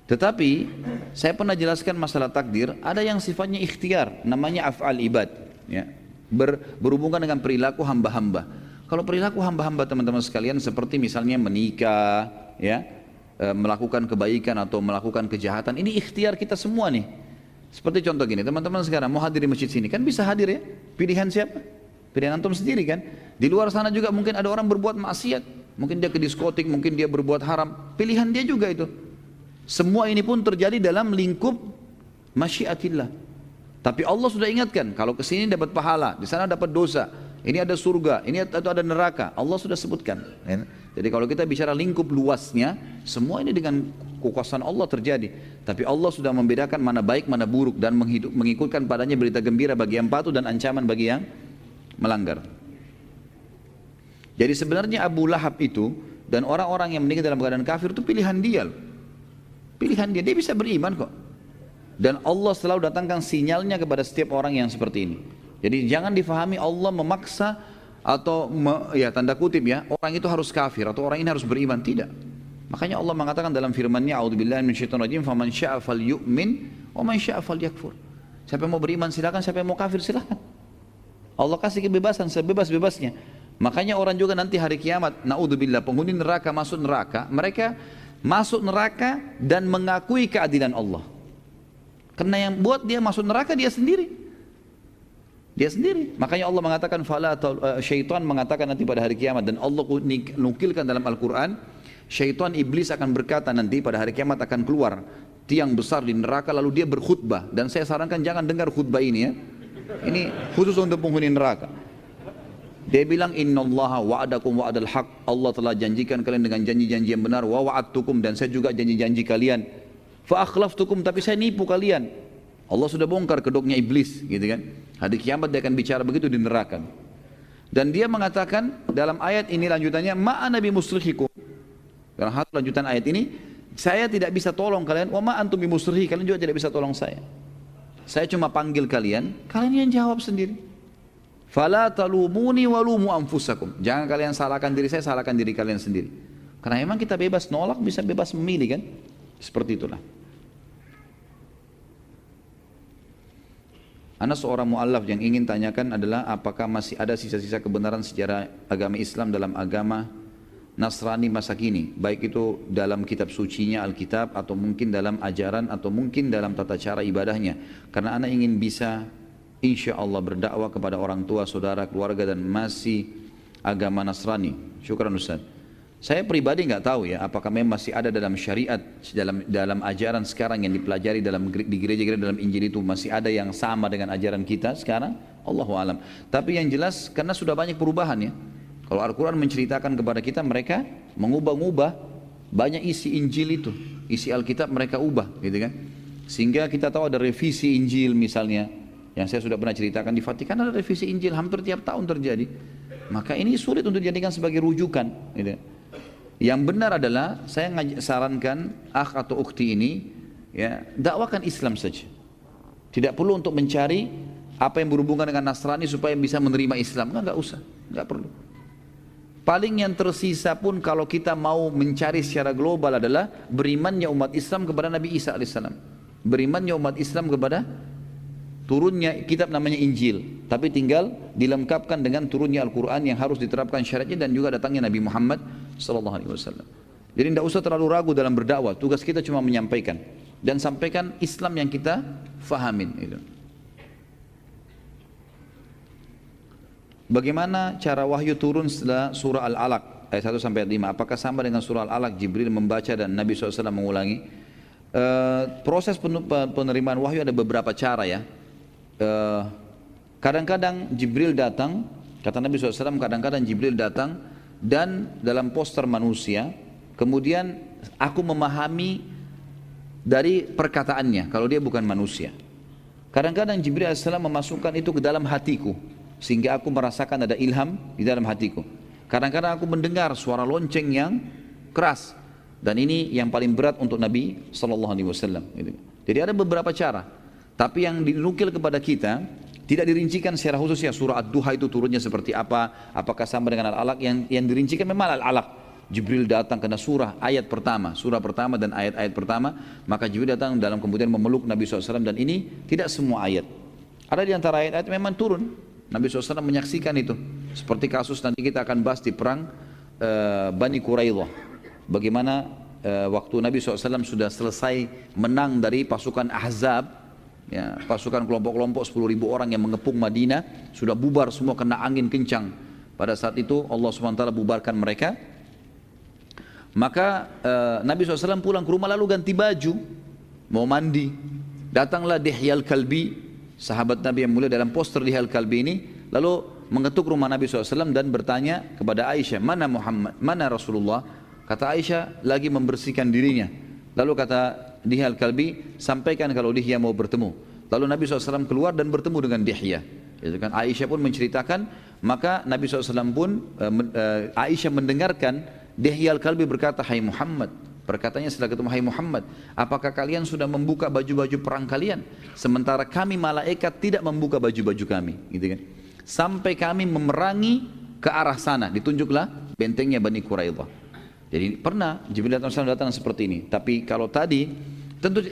Tetapi saya pernah jelaskan masalah takdir, ada yang sifatnya ikhtiar, namanya af'al ibad, ya. Berhubungan dengan perilaku hamba-hamba. Kalau perilaku hamba-hamba teman-teman sekalian seperti misalnya menikah, ya, melakukan kebaikan atau melakukan kejahatan, ini ikhtiar kita semua nih. Seperti contoh gini, teman-teman sekarang mau hadir di masjid sini, kan bisa hadir ya, pilihan siapa? Pilihan antum sendiri kan. Di luar sana juga mungkin ada orang berbuat maksiat, mungkin dia ke diskotik, mungkin dia berbuat haram, pilihan dia juga itu. Semua ini pun terjadi dalam lingkup masyiatillah. Tapi Allah sudah ingatkan, kalau ke sini dapat pahala, di sana dapat dosa, ini ada surga, ini ada neraka, Allah sudah sebutkan. Jadi kalau kita bicara lingkup luasnya, semua ini dengan kekuasaan Allah terjadi. Tapi Allah sudah membedakan mana baik, mana buruk, dan mengikutkan padanya berita gembira bagi yang patuh dan ancaman bagi yang melanggar. Jadi sebenarnya Abu Lahab itu dan orang-orang yang meninggal dalam keadaan kafir itu pilihan dia. Pilihan dia bisa beriman kok. Dan Allah selalu datangkan sinyalnya kepada setiap orang yang seperti ini. Jadi jangan difahami Allah memaksa atau ya tanda kutip ya, orang itu harus kafir atau orang ini harus beriman, tidak. Makanya Allah mengatakan dalam firman-Nya, "A'udzubillahi minasyaitonirrajim, faman syaa'a falyu'min wa man syaa'a falyakfur." Siapa yang mau beriman silakan, siapa yang mau kafir silakan. Allah kasih kebebasan sebebas-bebasnya. Makanya orang juga nanti hari kiamat, naudzubillah, penghuni neraka masuk neraka, mereka masuk neraka dan mengakui keadilan Allah. Karena yang buat dia masuk neraka dia sendiri. Dia sendiri. Makanya Allah mengatakan syaitan mengatakan nanti pada hari kiamat, dan Allah nukilkan dalam Al-Qur'an, syaitan iblis akan berkata nanti pada hari kiamat akan keluar tiang besar di neraka lalu dia berkhutbah, dan saya sarankan jangan dengar khutbah ini ya. Ini khusus untuk penghuni neraka. Dia bilang innallaha wa'adakum wa'adal haq, Allah telah janjikan kalian dengan janji-janji yang benar, wa wa'adtukum, dan saya juga janji-janji kalian, fa akhlaftukum, tapi saya nipu kalian. Allah sudah bongkar kedoknya iblis, gitu kan. Hari kiamat dia akan bicara begitu di neraka. Dan dia mengatakan dalam ayat ini lanjutannya, ma'ana bimusrikhikum. Dalam hal lanjutan ayat ini, saya tidak bisa tolong kalian, wa ma antum bimusrikhi, kalian juga tidak bisa tolong saya. Saya cuma panggil kalian, kalian yang jawab sendiri. Fala talumuni walumu anfusakum. Jangan kalian salahkan diri saya, salahkan diri kalian sendiri. Karena memang kita bebas nolak, bisa bebas memilih kan? Seperti itulah. Ana seorang mu'allaf yang ingin tanyakan adalah apakah masih ada sisa-sisa kebenaran sejarah agama Islam dalam agama Nasrani masa kini, baik itu dalam kitab sucinya Alkitab atau mungkin dalam ajaran atau mungkin dalam tata cara ibadahnya. Karena ana ingin bisa insya Allah berdakwah kepada orang tua, saudara, keluarga dan masih agama Nasrani. Syukran Ustaz. Saya pribadi nggak tahu ya apakah memang masih ada dalam syariat, dalam ajaran sekarang yang dipelajari di gereja-gereja dalam Injil itu masih ada yang sama dengan ajaran kita sekarang. Allahu alam. Tapi yang jelas karena sudah banyak perubahan ya. Kalau Al-Quran menceritakan kepada kita, mereka mengubah-ubah banyak isi Injil itu, isi Alkitab mereka ubah, gitu kan? Sehingga kita tahu ada revisi Injil misalnya, yang saya sudah pernah ceritakan di Vatikan ada revisi Injil hampir tiap tahun terjadi. Maka ini sulit untuk dijadikan sebagai rujukan. Gitu. Yang benar adalah saya sarankan akh atau ukhti ini, ya dakwakan Islam saja. Tidak perlu untuk mencari apa yang berhubungan dengan Nasrani supaya bisa menerima Islam, nggak usah, nggak perlu. Paling yang tersisa pun kalau kita mau mencari secara global adalah berimannya umat Islam kepada Nabi Isa AS. Berimannya umat Islam kepada turunnya kitab namanya Injil. Tapi tinggal dilengkapkan dengan turunnya Al-Quran yang harus diterapkan syariatnya dan juga datangnya Nabi Muhammad SAW. Jadi tidak usah terlalu ragu dalam berdakwah. Tugas kita cuma menyampaikan. Dan sampaikan Islam yang kita fahamin. Gitu. Bagaimana cara wahyu turun setelah surah Al-Alaq ayat 1 sampai 5? Apakah sama dengan surah Al-Alaq Jibril membaca dan Nabi SAW mengulangi? Proses penerimaan wahyu ada beberapa cara ya. Kadang-kadang Jibril datang, kata Nabi SAW, kadang-kadang Jibril datang dan dalam poster manusia, kemudian aku memahami dari perkataannya kalau dia bukan manusia. Kadang-kadang Jibril AS memasukkan itu ke dalam hatiku sehingga aku merasakan ada ilham di dalam hatiku. Kadang-kadang aku mendengar suara lonceng yang keras Dan ini yang paling berat untuk Nabi SAW. Gitu. Jadi ada beberapa cara. Tapi yang dinukil kepada kita, tidak dirincikan secara khusus ya surah Ad-Duha itu turunnya seperti apa, apakah sama dengan Al-Alaq, yang dirincikan memang Al-Alaq. Jibril datang kena surah surah pertama dan ayat-ayat pertama, maka Jibril datang dalam kemudian memeluk Nabi SAW, dan ini tidak semua ayat. Ada di antara ayat-ayat memang turun, Nabi SAW menyaksikan itu. Seperti kasus nanti kita akan bahas di perang Bani Quraidah. Bagaimana waktu Nabi SAW sudah selesai menang dari pasukan Ahzab, ya, pasukan kelompok-kelompok 10.000 orang yang mengepung Madinah, sudah bubar semua kena angin kencang. Pada saat itu Allah SWT bubarkan mereka. Maka Nabi SAW pulang ke rumah lalu ganti baju, mau mandi. Datanglah Dihyal Kalbi, sahabat Nabi yang mulia dalam poster Dihyal Kalbi ini, lalu mengetuk rumah Nabi SAW dan bertanya kepada Aisyah, mana Muhammad, mana Rasulullah? Kata Aisyah, lagi membersihkan dirinya. Lalu kata Dihyal Kalbi, sampaikan kalau Dihya mau bertemu. Lalu Nabi SAW keluar dan bertemu dengan Dihya. Itu kan Aisyah pun menceritakan, maka Nabi SAW pun Aisyah mendengarkan Dihya Al-Kalbi berkata, hai Muhammad, perkataannya setelah ketemu, hai Muhammad, apakah kalian sudah membuka baju-baju perang kalian? Sementara kami malaikat tidak membuka baju-baju kami, gitu kan? Sampai kami memerangi ke arah sana, ditunjuklah bentengnya Bani Quraidah. Jadi pernah Jibril datang seperti ini. Tapi kalau tadi, tentu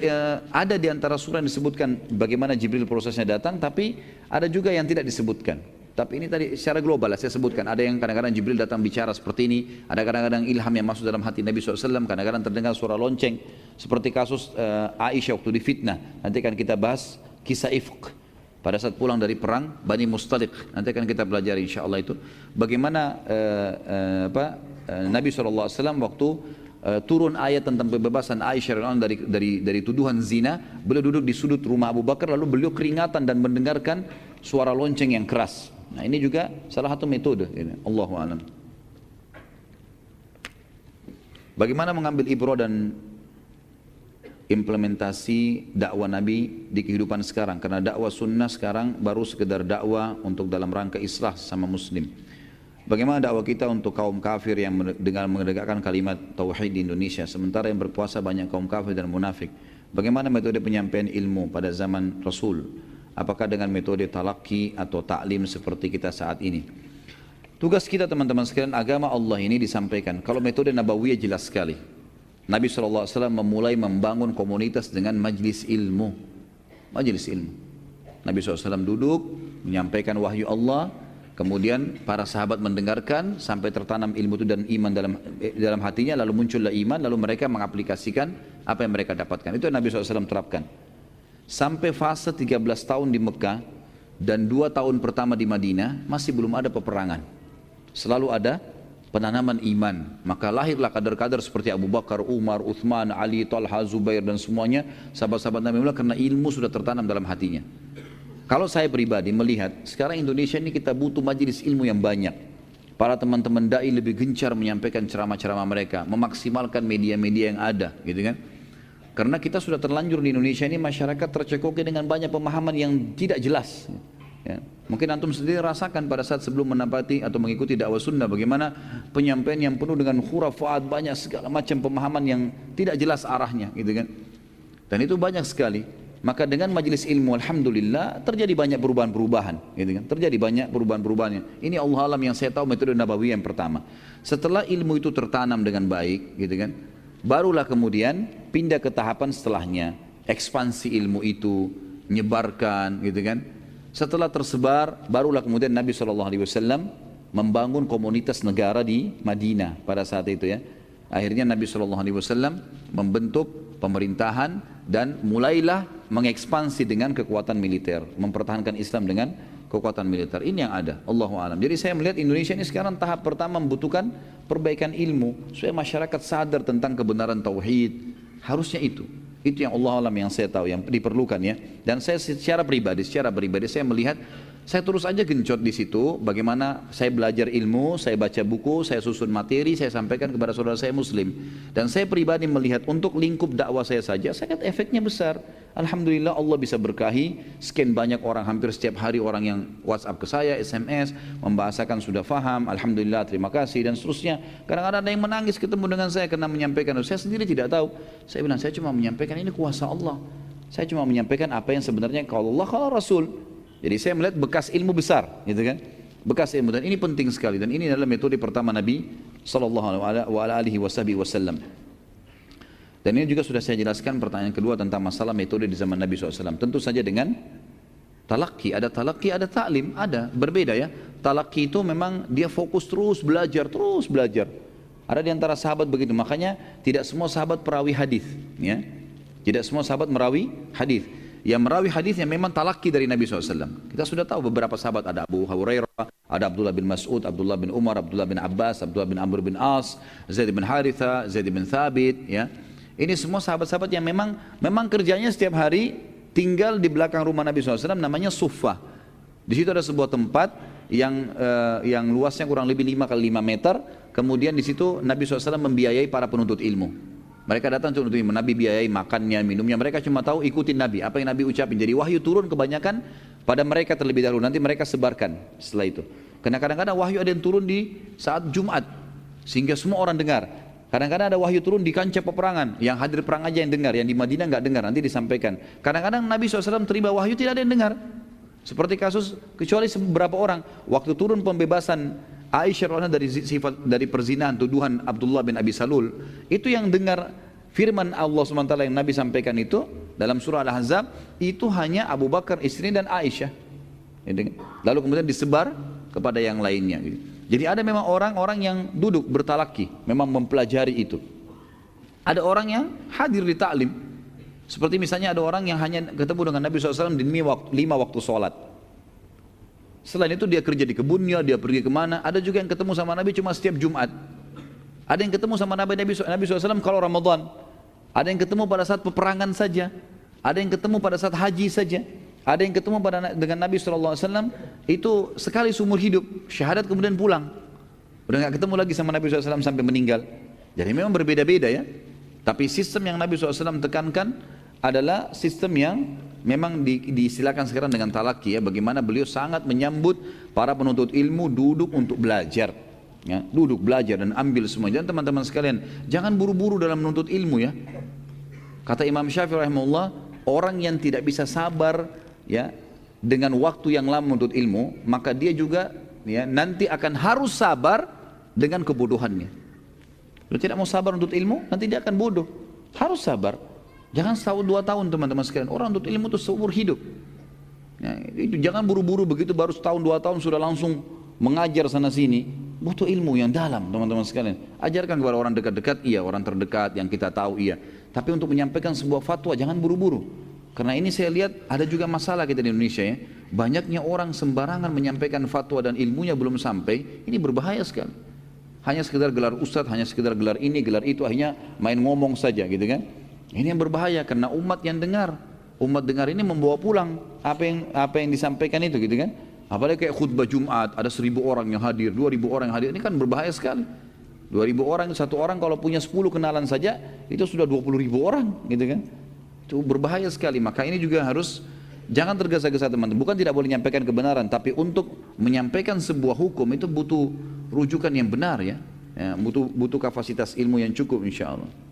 ada di antara surah yang disebutkan bagaimana Jibril prosesnya datang, tapi ada juga yang tidak disebutkan. Tapi ini tadi secara global saya sebutkan, ada yang kadang-kadang Jibril datang bicara seperti ini, ada kadang-kadang ilham yang masuk dalam hati Nabi SAW, kadang-kadang terdengar suara lonceng, seperti kasus Aisyah waktu difitnah. Nanti akan kita bahas kisah ifk pada saat pulang dari perang Bani Mustaliq. Nanti akan kita pelajari insyaAllah itu, bagaimana Nabi SAW waktu turun ayat tentang pembebasan Aisyah dari tuduhan zina, beliau duduk di sudut rumah Abu Bakar, lalu beliau keringatan dan mendengarkan suara lonceng yang keras. Nah ini juga salah satu metode. Allahu a'lam. Bagaimana mengambil ibrah dan implementasi dakwah Nabi di kehidupan sekarang? Karena dakwah sunnah sekarang baru sekedar dakwah untuk dalam rangka islah sama muslim. Bagaimana dakwah kita untuk kaum kafir yang dengan menegakkan kalimat tauhid di Indonesia, sementara yang berpuasa banyak kaum kafir dan munafik? Bagaimana metode penyampaian ilmu pada zaman Rasul? Apakah dengan metode talaki atau taklim seperti kita saat ini? Tugas kita teman-teman sekalian, agama Allah ini disampaikan. Kalau metode Nabawiyah jelas sekali. Nabi SAW memulai membangun komunitas dengan majlis ilmu. Majlis ilmu. Nabi SAW duduk, menyampaikan wahyu Allah, kemudian para sahabat mendengarkan sampai tertanam ilmu itu dan iman dalam hatinya, lalu muncullah iman, lalu mereka mengaplikasikan apa yang mereka dapatkan. Itu yang Nabi SAW terapkan. Sampai fase 13 tahun di Mekah dan 2 tahun pertama di Madinah masih belum ada peperangan. Selalu ada penanaman iman. Maka lahirlah kader-kader seperti Abu Bakar, Umar, Uthman, Ali, Talha, Zubair dan semuanya sahabat-sahabat Nabi Muhammad, karena ilmu sudah tertanam dalam hatinya. Kalau saya pribadi melihat sekarang Indonesia ini kita butuh majelis ilmu yang banyak. Para teman-teman dai lebih gencar menyampaikan ceramah-ceramah mereka, memaksimalkan media-media yang ada, gitu kan? Karena kita sudah terlanjur di Indonesia ini masyarakat tercekoki dengan banyak pemahaman yang tidak jelas. Ya. Mungkin antum sendiri rasakan pada saat sebelum menapati atau mengikuti dakwah sunnah, bagaimana penyampaian yang penuh dengan khurafat, banyak segala macam pemahaman yang tidak jelas arahnya, gitu kan? Dan itu banyak sekali. Maka dengan majelis ilmu, alhamdulillah terjadi banyak perubahan-perubahan, gitu kan? Terjadi banyak perubahan-perubahannya. Ini Allah alam yang saya tahu metode Nabawi yang pertama. Setelah ilmu itu tertanam dengan baik, gitu kan? Barulah kemudian pindah ke tahapan setelahnya, ekspansi ilmu itu, nyebarkan, gitu kan? Setelah tersebar, barulah kemudian Nabi SAW membangun komunitas negara di Madinah pada saat itu ya. Akhirnya Nabi SAW membentuk pemerintahan dan mulailah mengekspansi dengan kekuatan militer, mempertahankan Islam dengan kekuatan militer. Ini yang ada, Allahu a'lam. Jadi saya melihat Indonesia ini sekarang tahap pertama membutuhkan perbaikan ilmu supaya masyarakat sadar tentang kebenaran tauhid. Harusnya itu yang Allah alam yang saya tahu yang diperlukan ya. Dan saya secara pribadi saya melihat Saya terus aja gencot di situ, bagaimana saya belajar ilmu, saya baca buku, saya susun materi, saya sampaikan kepada saudara saya muslim. Dan saya pribadi melihat untuk lingkup dakwah saya saja, saya lihat efeknya besar. Alhamdulillah Allah bisa berkahi, sekian banyak orang, hampir setiap hari orang yang WhatsApp ke saya, SMS, membahasakan sudah faham, Alhamdulillah terima kasih dan seterusnya. Kadang-kadang ada yang menangis ketemu dengan saya karena menyampaikan, saya sendiri tidak tahu. Saya bilang, saya cuma menyampaikan ini kuasa Allah. Saya cuma menyampaikan apa yang sebenarnya kalau Allah, kalau Rasul. Jadi saya melihat bekas ilmu besar, gitu kan? Bekas ilmu, dan ini penting sekali. Dan ini adalah metode pertama Nabi SAW. Dan ini juga sudah saya jelaskan pertanyaan kedua tentang masalah metode di zaman Nabi SAW. Tentu saja dengan talaqi, ada ta'lim, ada, berbeda ya. Talaqi itu memang dia fokus terus belajar. Ada di antara sahabat begitu, makanya tidak semua sahabat perawi hadis, ya. Tidak semua sahabat merawi hadis. Yang merawi hadis yang memang talaki dari Nabi SAW. Kita sudah tahu beberapa sahabat, ada Abu Hurairah, ada Abdullah bin Mas'ud, Abdullah bin Umar, Abdullah bin Abbas, Abdullah bin Amr bin As, Zaid bin Haritha, Zaid bin Thabit, ya. Ini semua sahabat-sahabat yang memang kerjanya setiap hari tinggal di belakang rumah Nabi SAW, namanya Suffah. Di situ ada sebuah tempat yang luasnya kurang lebih 5 kali 5 meter. Kemudian di situ Nabi SAW membiayai para penuntut ilmu. Mereka datang untuk ilmu, Nabi biayai makannya, minumnya. Mereka cuma tahu ikutin Nabi, apa yang Nabi ucapin. Jadi wahyu turun kebanyakan pada mereka terlebih dahulu, nanti mereka sebarkan setelah itu. Karena kadang-kadang wahyu ada yang turun di saat Jumat, sehingga semua orang dengar. Kadang-kadang ada wahyu turun di kancah peperangan, yang hadir perang aja yang dengar, yang di Madinah nggak dengar, nanti disampaikan. Kadang-kadang Nabi SAW terima wahyu tidak ada yang dengar. Seperti kasus, kecuali beberapa orang, waktu turun pembebasan Aisyah dari perzinahan, tuduhan Abdullah bin Abi Salul, itu yang dengar firman Allah SWT yang Nabi sampaikan itu dalam surah Al-Ahzab, itu hanya Abu Bakar istri dan Aisyah. Lalu kemudian disebar kepada yang lainnya. Jadi ada memang orang-orang yang duduk bertalaki, memang mempelajari itu. Ada orang yang hadir di taklim, seperti misalnya ada orang yang hanya ketemu dengan Nabi SAW di 5 waktu sholat. Selain itu dia kerja di kebunnya, dia pergi kemana. Ada juga yang ketemu sama Nabi cuma setiap Jumat. Ada yang ketemu sama Nabi SAW kalau Ramadan. Ada yang ketemu pada saat peperangan saja. Ada yang ketemu pada saat haji saja. Ada yang ketemu dengan Nabi SAW itu sekali seumur hidup, syahadat kemudian pulang. Udah gak ketemu lagi sama Nabi SAW sampai meninggal. Jadi memang berbeda-beda ya. Tapi sistem yang Nabi SAW tekankan adalah sistem yang memang diistilahkan sekarang dengan talaki ya, bagaimana beliau sangat menyambut para penuntut ilmu duduk untuk belajar ya, duduk belajar dan ambil semua. Dan teman-teman sekalian, jangan buru-buru dalam menuntut ilmu ya. Kata Imam Syafi'i rahimahullah, orang yang tidak bisa sabar ya dengan waktu yang lama menuntut ilmu, maka dia juga ya nanti akan harus sabar dengan kebodohannya. Kalau tidak mau sabar untuk ilmu, nanti dia akan bodoh. Harus sabar. Jangan setahun 2 tahun teman-teman sekalian. Orang untuk ilmu itu seumur hidup. Ya, itu jangan buru-buru begitu baru setahun 2 tahun sudah langsung mengajar sana sini. Butuh ilmu yang dalam teman-teman sekalian. Ajarkan kepada orang dekat-dekat, iya, orang terdekat yang kita tahu, iya. Tapi untuk menyampaikan sebuah fatwa jangan buru-buru. Karena ini saya lihat ada juga masalah kita di Indonesia ya. Banyaknya orang sembarangan menyampaikan fatwa dan ilmunya belum sampai. Ini berbahaya sekali. Hanya sekedar gelar ustadz, hanya sekedar gelar ini, gelar itu, akhirnya main ngomong saja gitu kan. Ini yang berbahaya karena umat yang dengar ini membawa pulang apa yang disampaikan itu gitu kan. Apalagi kayak khutbah Jumat, ada 1000 orang yang hadir, 2000 orang yang hadir, ini kan berbahaya sekali. 2000 orang, satu orang kalau punya 10 kenalan saja itu sudah 20.000 orang gitu kan. Itu berbahaya sekali. Maka ini juga harus jangan tergesa-gesa teman-teman. Bukan tidak boleh menyampaikan kebenaran, tapi untuk menyampaikan sebuah hukum itu butuh rujukan yang benar ya, butuh kapasitas ilmu yang cukup insyaallah.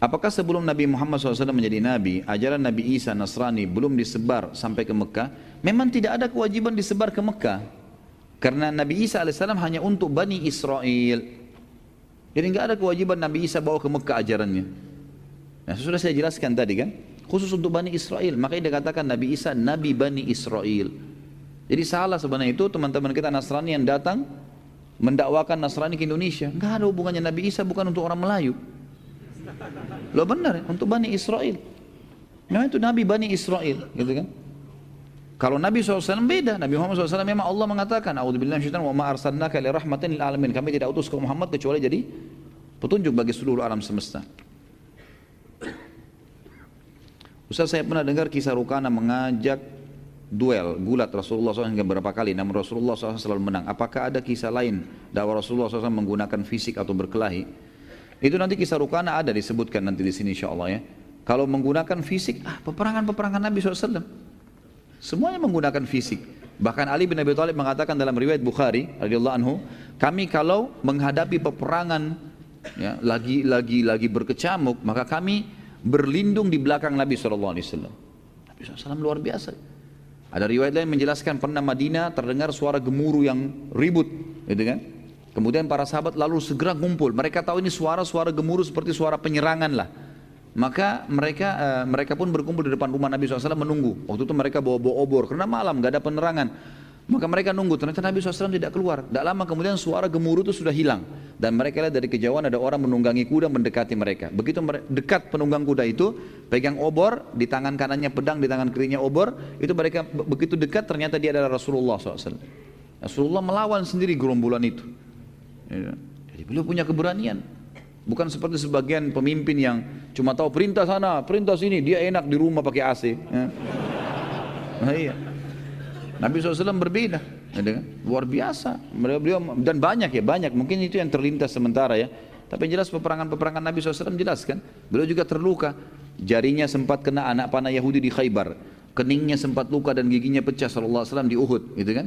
Apakah sebelum Nabi Muhammad SAW menjadi Nabi, ajaran Nabi Isa Nasrani belum disebar sampai ke Mekah? Memang tidak ada kewajiban disebar ke Mekah. Karena Nabi Isa AS hanya untuk Bani Israel. Jadi nggak ada kewajiban Nabi Isa bawa ke Mekah ajarannya. Nah sudah saya jelaskan tadi kan, khusus untuk Bani Israel. Makanya dikatakan Nabi Isa Nabi Bani Israel. Jadi salah sebenarnya itu teman-teman kita Nasrani yang datang mendakwakan Nasrani ke Indonesia. Nggak ada hubungannya, Nabi Isa bukan untuk orang Melayu. Loh benar, untuk Bani Israel. Memang itu Nabi Bani Israel, gitu kan? Kalau Nabi SAW beda. Nabi Muhammad SAW memang Allah mengatakan, "A'udzubillahi minasyaitonir rajim, wa ma arsalnaka illa rahmatan lil alamin." Kami tidak utus ke Muhammad kecuali jadi petunjuk bagi seluruh alam semesta. Ustaz, saya pernah dengar kisah Rukana mengajak duel, gulat Rasulullah SAW hingga beberapa kali, namun Rasulullah SAW selalu menang. Apakah ada kisah lain dakwah Rasulullah SAW menggunakan fisik atau berkelahi? Itu nanti kisah Rukana ada disebutkan nanti di sini insya Allah ya. Kalau menggunakan fisik, peperangan-peperangan Nabi SAW. Semuanya menggunakan fisik. Bahkan Ali bin Abi Thalib mengatakan dalam riwayat Bukhari radhiyallahu anhu, kami kalau menghadapi peperangan ya, lagi berkecamuk, maka kami berlindung di belakang Nabi SAW. Nabi SAW luar biasa. Ada riwayat lain menjelaskan pernah Madinah terdengar suara gemuruh yang ribut, gitu kan? Kemudian para sahabat lalu segera ngumpul. Mereka tahu ini suara gemuruh seperti suara penyerangan lah. Maka mereka pun berkumpul di depan rumah Nabi SAW menunggu. Waktu itu mereka bawa obor karena malam gak ada penerangan. Maka mereka nunggu, ternyata Nabi SAW tidak keluar. Tidak lama kemudian suara gemuruh itu sudah hilang. Dan mereka lihat dari kejauhan ada orang menunggangi kuda mendekati mereka. Begitu dekat penunggang kuda itu, pegang obor, di tangan kanannya pedang, di tangan kirinya obor. Itu mereka begitu dekat ternyata dia adalah Rasulullah SAW. Rasulullah melawan sendiri gerombolan itu. Jadi beliau punya keberanian. Bukan seperti sebagian pemimpin yang cuma tahu perintah sana, perintah sini, dia enak di rumah pakai AC. Ya. Nah, iya. Nabi SAW berbeda, ya, luar biasa. Beliau dan banyak, mungkin itu yang terlintas sementara ya. Tapi jelas peperangan Nabi SAW jelaskan. Beliau juga terluka, jarinya sempat kena anak panah Yahudi di Khaybar, keningnya sempat luka dan giginya pecah sallallahu alaihi wasallam di Uhud, gitu kan?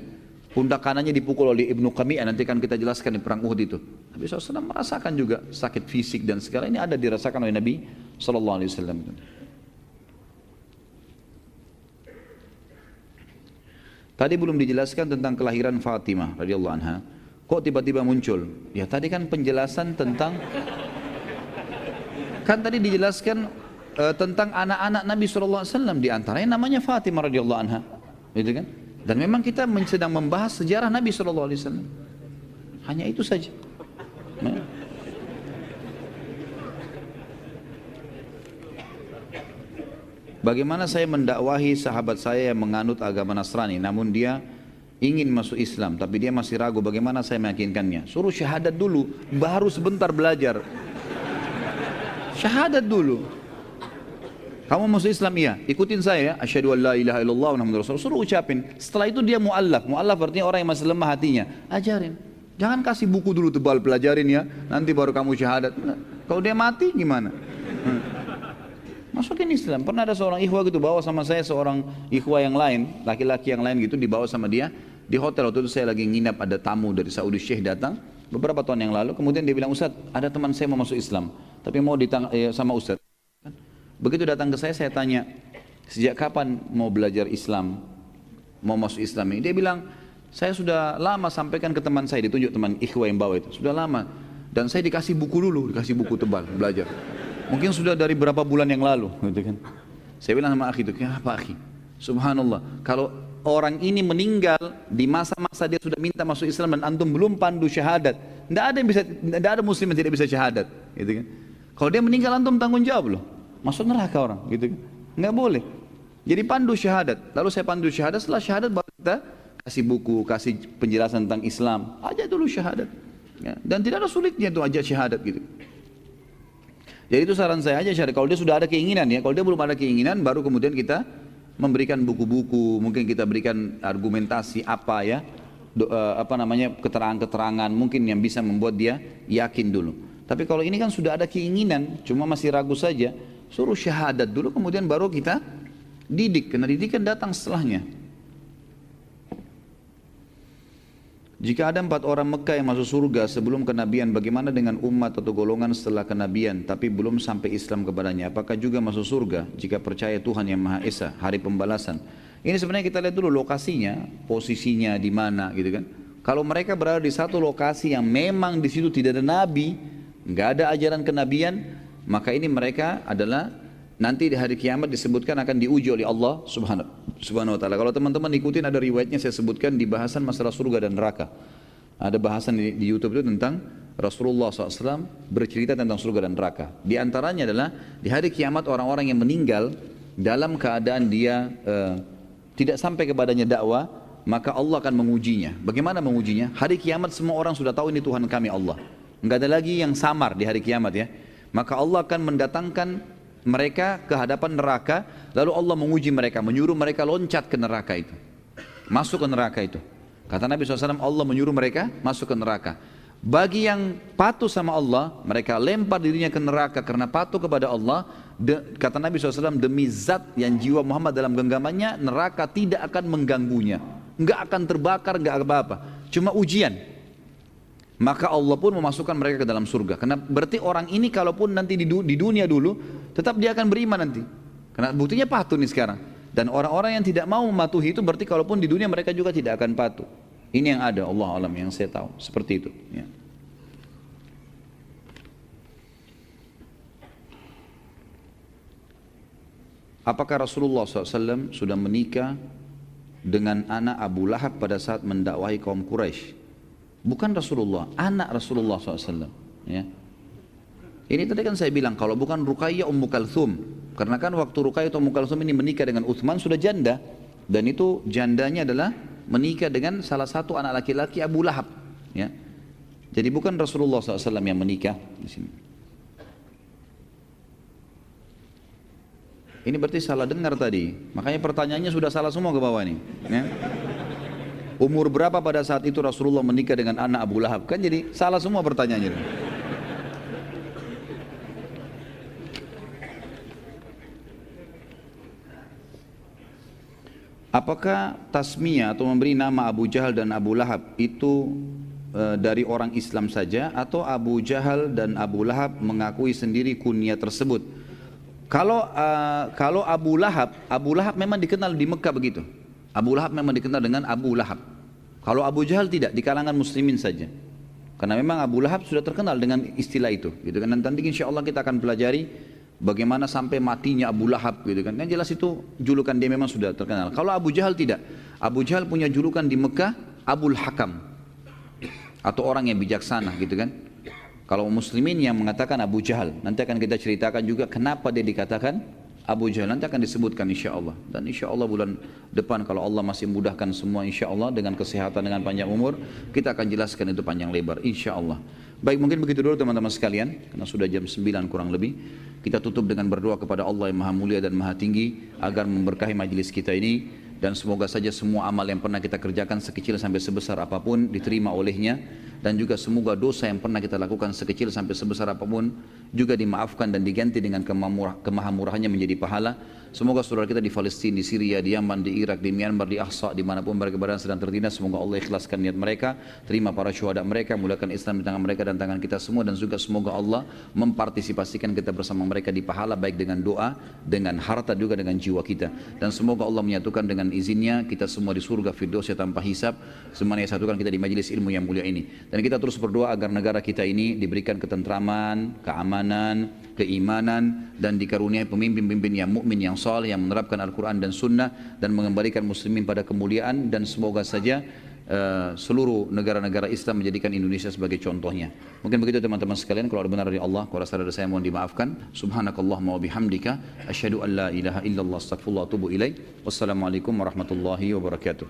Pundak kanannya dipukul oleh Ibnu Qami'ah, nanti kan kita jelaskan di perang Uhud itu. Nabi SAW merasakan juga sakit fisik dan segala ini ada dirasakan oleh Nabi SAW. Tadi belum dijelaskan tentang kelahiran Fatimah radhiyallahu anha. Kok tiba-tiba muncul? Ya tadi kan penjelasan tentang, kan tadi dijelaskan tentang anak-anak Nabi SAW, di antaranya namanya Fatimah radhiyallahu anha, gitu kan? Dan memang kita sedang membahas sejarah Nabi SAW. Hanya itu saja. Nah. Bagaimana saya mendakwahi sahabat saya yang menganut agama Nasrani, namun dia ingin masuk Islam, tapi dia masih ragu, bagaimana saya meyakinkannya? Suruh syahadat dulu, baru sebentar belajar. Syahadat dulu. Kamu masuk Islam, iya, ikutin saya, asyhadu an la ilaha illallah wa muhammadur rasulullah, suruh ucapin. Setelah itu dia mu'allaf artinya orang yang masih lemah hatinya, ajarin. Jangan kasih buku dulu tebal, pelajarin ya, nanti baru kamu syahadat. Nah, kalau dia mati gimana? Masukin Islam. Pernah ada seorang ikhwah gitu bawa sama saya seorang ikhwah yang lain, laki-laki yang lain gitu, dibawa sama dia di hotel. Waktu itu saya lagi nginap, ada tamu dari Saudi Syekh datang beberapa tahun yang lalu. Kemudian dia bilang, Ustaz, ada teman saya mau masuk Islam, tapi mau sama Ustaz. Begitu datang ke saya tanya, sejak kapan mau belajar Islam, mau masuk Islam ini? Dia bilang, saya sudah lama sampaikan ke teman saya, ditunjuk teman ikhwah yang bawa itu, sudah lama. Dan saya dikasih buku dulu, dikasih buku tebal, belajar. Mungkin sudah dari berapa bulan yang lalu, gitu kan. Saya bilang sama akhi itu, kenapa akhi? Subhanallah, kalau orang ini meninggal di masa-masa dia sudah minta masuk Islam dan antum belum pandu syahadat, tidak ada muslim yang tidak bisa syahadat, gitu kan. Kalau dia meninggal antum tanggung jawab loh, masuk neraka orang, gitu kan. Nggak boleh. Jadi pandu syahadat. Lalu saya pandu syahadat, setelah syahadat baru kita kasih buku, kasih penjelasan tentang Islam. Aja dulu syahadat. Ya. Dan tidak ada sulitnya itu aja syahadat gitu. Jadi itu saran saya aja syahadat. Kalau dia sudah ada keinginan ya, kalau dia belum ada keinginan, baru kemudian kita memberikan buku-buku, mungkin kita berikan argumentasi apa ya, keterangan-keterangan mungkin yang bisa membuat dia yakin dulu. Tapi kalau ini kan sudah ada keinginan, cuma masih ragu saja, suruh syahadat dulu, kemudian baru kita didik, karena didikan datang setelahnya. Jika ada 4 orang Mekah yang masuk surga sebelum kenabian, bagaimana dengan umat atau golongan setelah kenabian tapi belum sampai Islam kepadanya? Apakah juga masuk surga jika percaya Tuhan yang Maha Esa, hari pembalasan? Ini sebenarnya kita lihat dulu lokasinya, posisinya di mana gitu kan. Kalau mereka berada di satu lokasi yang memang di situ tidak ada nabi, nggak ada ajaran kenabian, maka ini mereka adalah nanti di hari kiamat disebutkan akan diuji oleh Allah subhanahu wa ta'ala. Kalau teman-teman ikutin ada riwayatnya, saya sebutkan di bahasan masalah surga dan neraka. Ada bahasan di YouTube itu tentang Rasulullah SAW bercerita tentang surga dan neraka. Di antaranya adalah di hari kiamat orang-orang yang meninggal dalam keadaan dia tidak sampai kepadanya dakwah, maka Allah akan mengujinya. Bagaimana mengujinya? Hari kiamat semua orang sudah tahu ini Tuhan kami Allah. Enggak ada lagi yang samar di hari kiamat ya. Maka Allah akan mendatangkan mereka ke hadapan neraka, lalu Allah menguji mereka, menyuruh mereka loncat ke neraka itu, masuk ke neraka itu. Kata Nabi SAW, Allah menyuruh mereka masuk ke neraka. Bagi yang patuh sama Allah, mereka lempar dirinya ke neraka karena patuh kepada Allah. Kata Nabi SAW, demi zat yang jiwa Muhammad dalam genggamannya, neraka tidak akan mengganggunya, nggak akan terbakar, nggak apa-apa, cuma ujian. Maka Allah pun memasukkan mereka ke dalam surga. Karena berarti orang ini kalaupun nanti di dunia dulu, tetap dia akan beriman nanti. Karena buktinya patuh nih sekarang. Dan orang-orang yang tidak mau mematuhi itu berarti kalaupun di dunia mereka juga tidak akan patuh. Ini yang ada, Allah alam, yang saya tahu. Seperti itu. Ya. Apakah Rasulullah SAW sudah menikah dengan anak Abu Lahab pada saat mendakwahi kaum Quraisy? Bukan Rasulullah, anak Rasulullah SAW. Ya. Ini tadi kan saya bilang, kalau bukan Ruqayyah Ummu Kalthum. Karena kan waktu Ruqayyah Ummu Kalthum ini menikah dengan Uthman sudah janda. Dan itu jandanya adalah menikah dengan salah satu anak laki-laki Abu Lahab. Ya. Jadi bukan Rasulullah SAW yang menikah di sini. Ini berarti salah dengar tadi. Makanya pertanyaannya sudah salah semua ke bawah ini. Ya. Umur berapa pada saat itu Rasulullah menikah dengan anak Abu Lahab? Kan jadi salah semua pertanyaannya. Apakah tasmiyah atau memberi nama Abu Jahal dan Abu Lahab itu dari orang Islam saja, atau Abu Jahal dan Abu Lahab mengakui sendiri kunyah tersebut? Kalau Abu Lahab memang dikenal di Mekah begitu. Abu Lahab memang dikenal dengan Abu Lahab. Kalau Abu Jahal tidak, di kalangan muslimin saja. Karena memang Abu Lahab sudah terkenal dengan istilah itu, gitu kan. Dan nanti insya Allah kita akan pelajari bagaimana sampai matinya Abu Lahab, gitu kan. Yang jelas itu julukan dia memang sudah terkenal. Kalau Abu Jahal tidak. Abu Jahal punya julukan di Mekah Abul Hakam, atau orang yang bijaksana, gitu kan. Kalau muslimin yang mengatakan Abu Jahal, nanti akan kita ceritakan juga kenapa dia dikatakan Abu Jahal, nanti akan disebutkan insya Allah. Dan insya Allah bulan depan kalau Allah masih mudahkan semua insya Allah, dengan kesehatan, dengan panjang umur, kita akan jelaskan itu panjang lebar insya Allah. Baik, mungkin begitu dulu teman-teman sekalian, karena sudah jam 9 kurang lebih. Kita tutup dengan berdoa kepada Allah yang maha mulia dan maha tinggi agar memberkahi majelis kita ini. Dan semoga saja semua amal yang pernah kita kerjakan sekecil sampai sebesar apapun diterima olehnya. Dan juga semoga dosa yang pernah kita lakukan sekecil sampai sebesar apapun juga dimaafkan dan diganti dengan kemahamurahannya menjadi pahala. Semoga saudara kita di Palestina, di Syria, di Yaman, di Irak, di Myanmar, di Ahsa, dimanapun mereka berada sedang tertindas, semoga Allah ikhlaskan niat mereka, terima para syuhada mereka, mulakan Islam di tangan mereka dan tangan kita semua. Dan juga semoga Allah mempartisipasikan kita bersama mereka di pahala, baik dengan doa, dengan harta, juga dengan jiwa kita. Dan semoga Allah menyatukan dengan izinnya kita semua di surga Firdausnya tanpa hisab, semuanya satukan kita di majelis ilmu yang mulia ini. Dan kita terus berdoa agar negara kita ini diberikan ketentraman, keamanan, keimanan, dan dikaruniai pemimpin-pemimpin yang mukmin, yang saleh, yang menerapkan Al-Quran dan Sunnah, dan mengembalikan muslimin pada kemuliaan. Dan semoga saja seluruh negara-negara Islam menjadikan Indonesia sebagai contohnya. Mungkin begitu teman-teman sekalian. Kalau ada benar dari Allah, kalau rasa dari saya mohon dimaafkan. Subhanakallahumma wa bihamdika asyhadu an la ilaha illallah astaghfirullah wa atubu ilaik. Wassalamualaikum warahmatullahi wabarakatuh.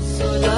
So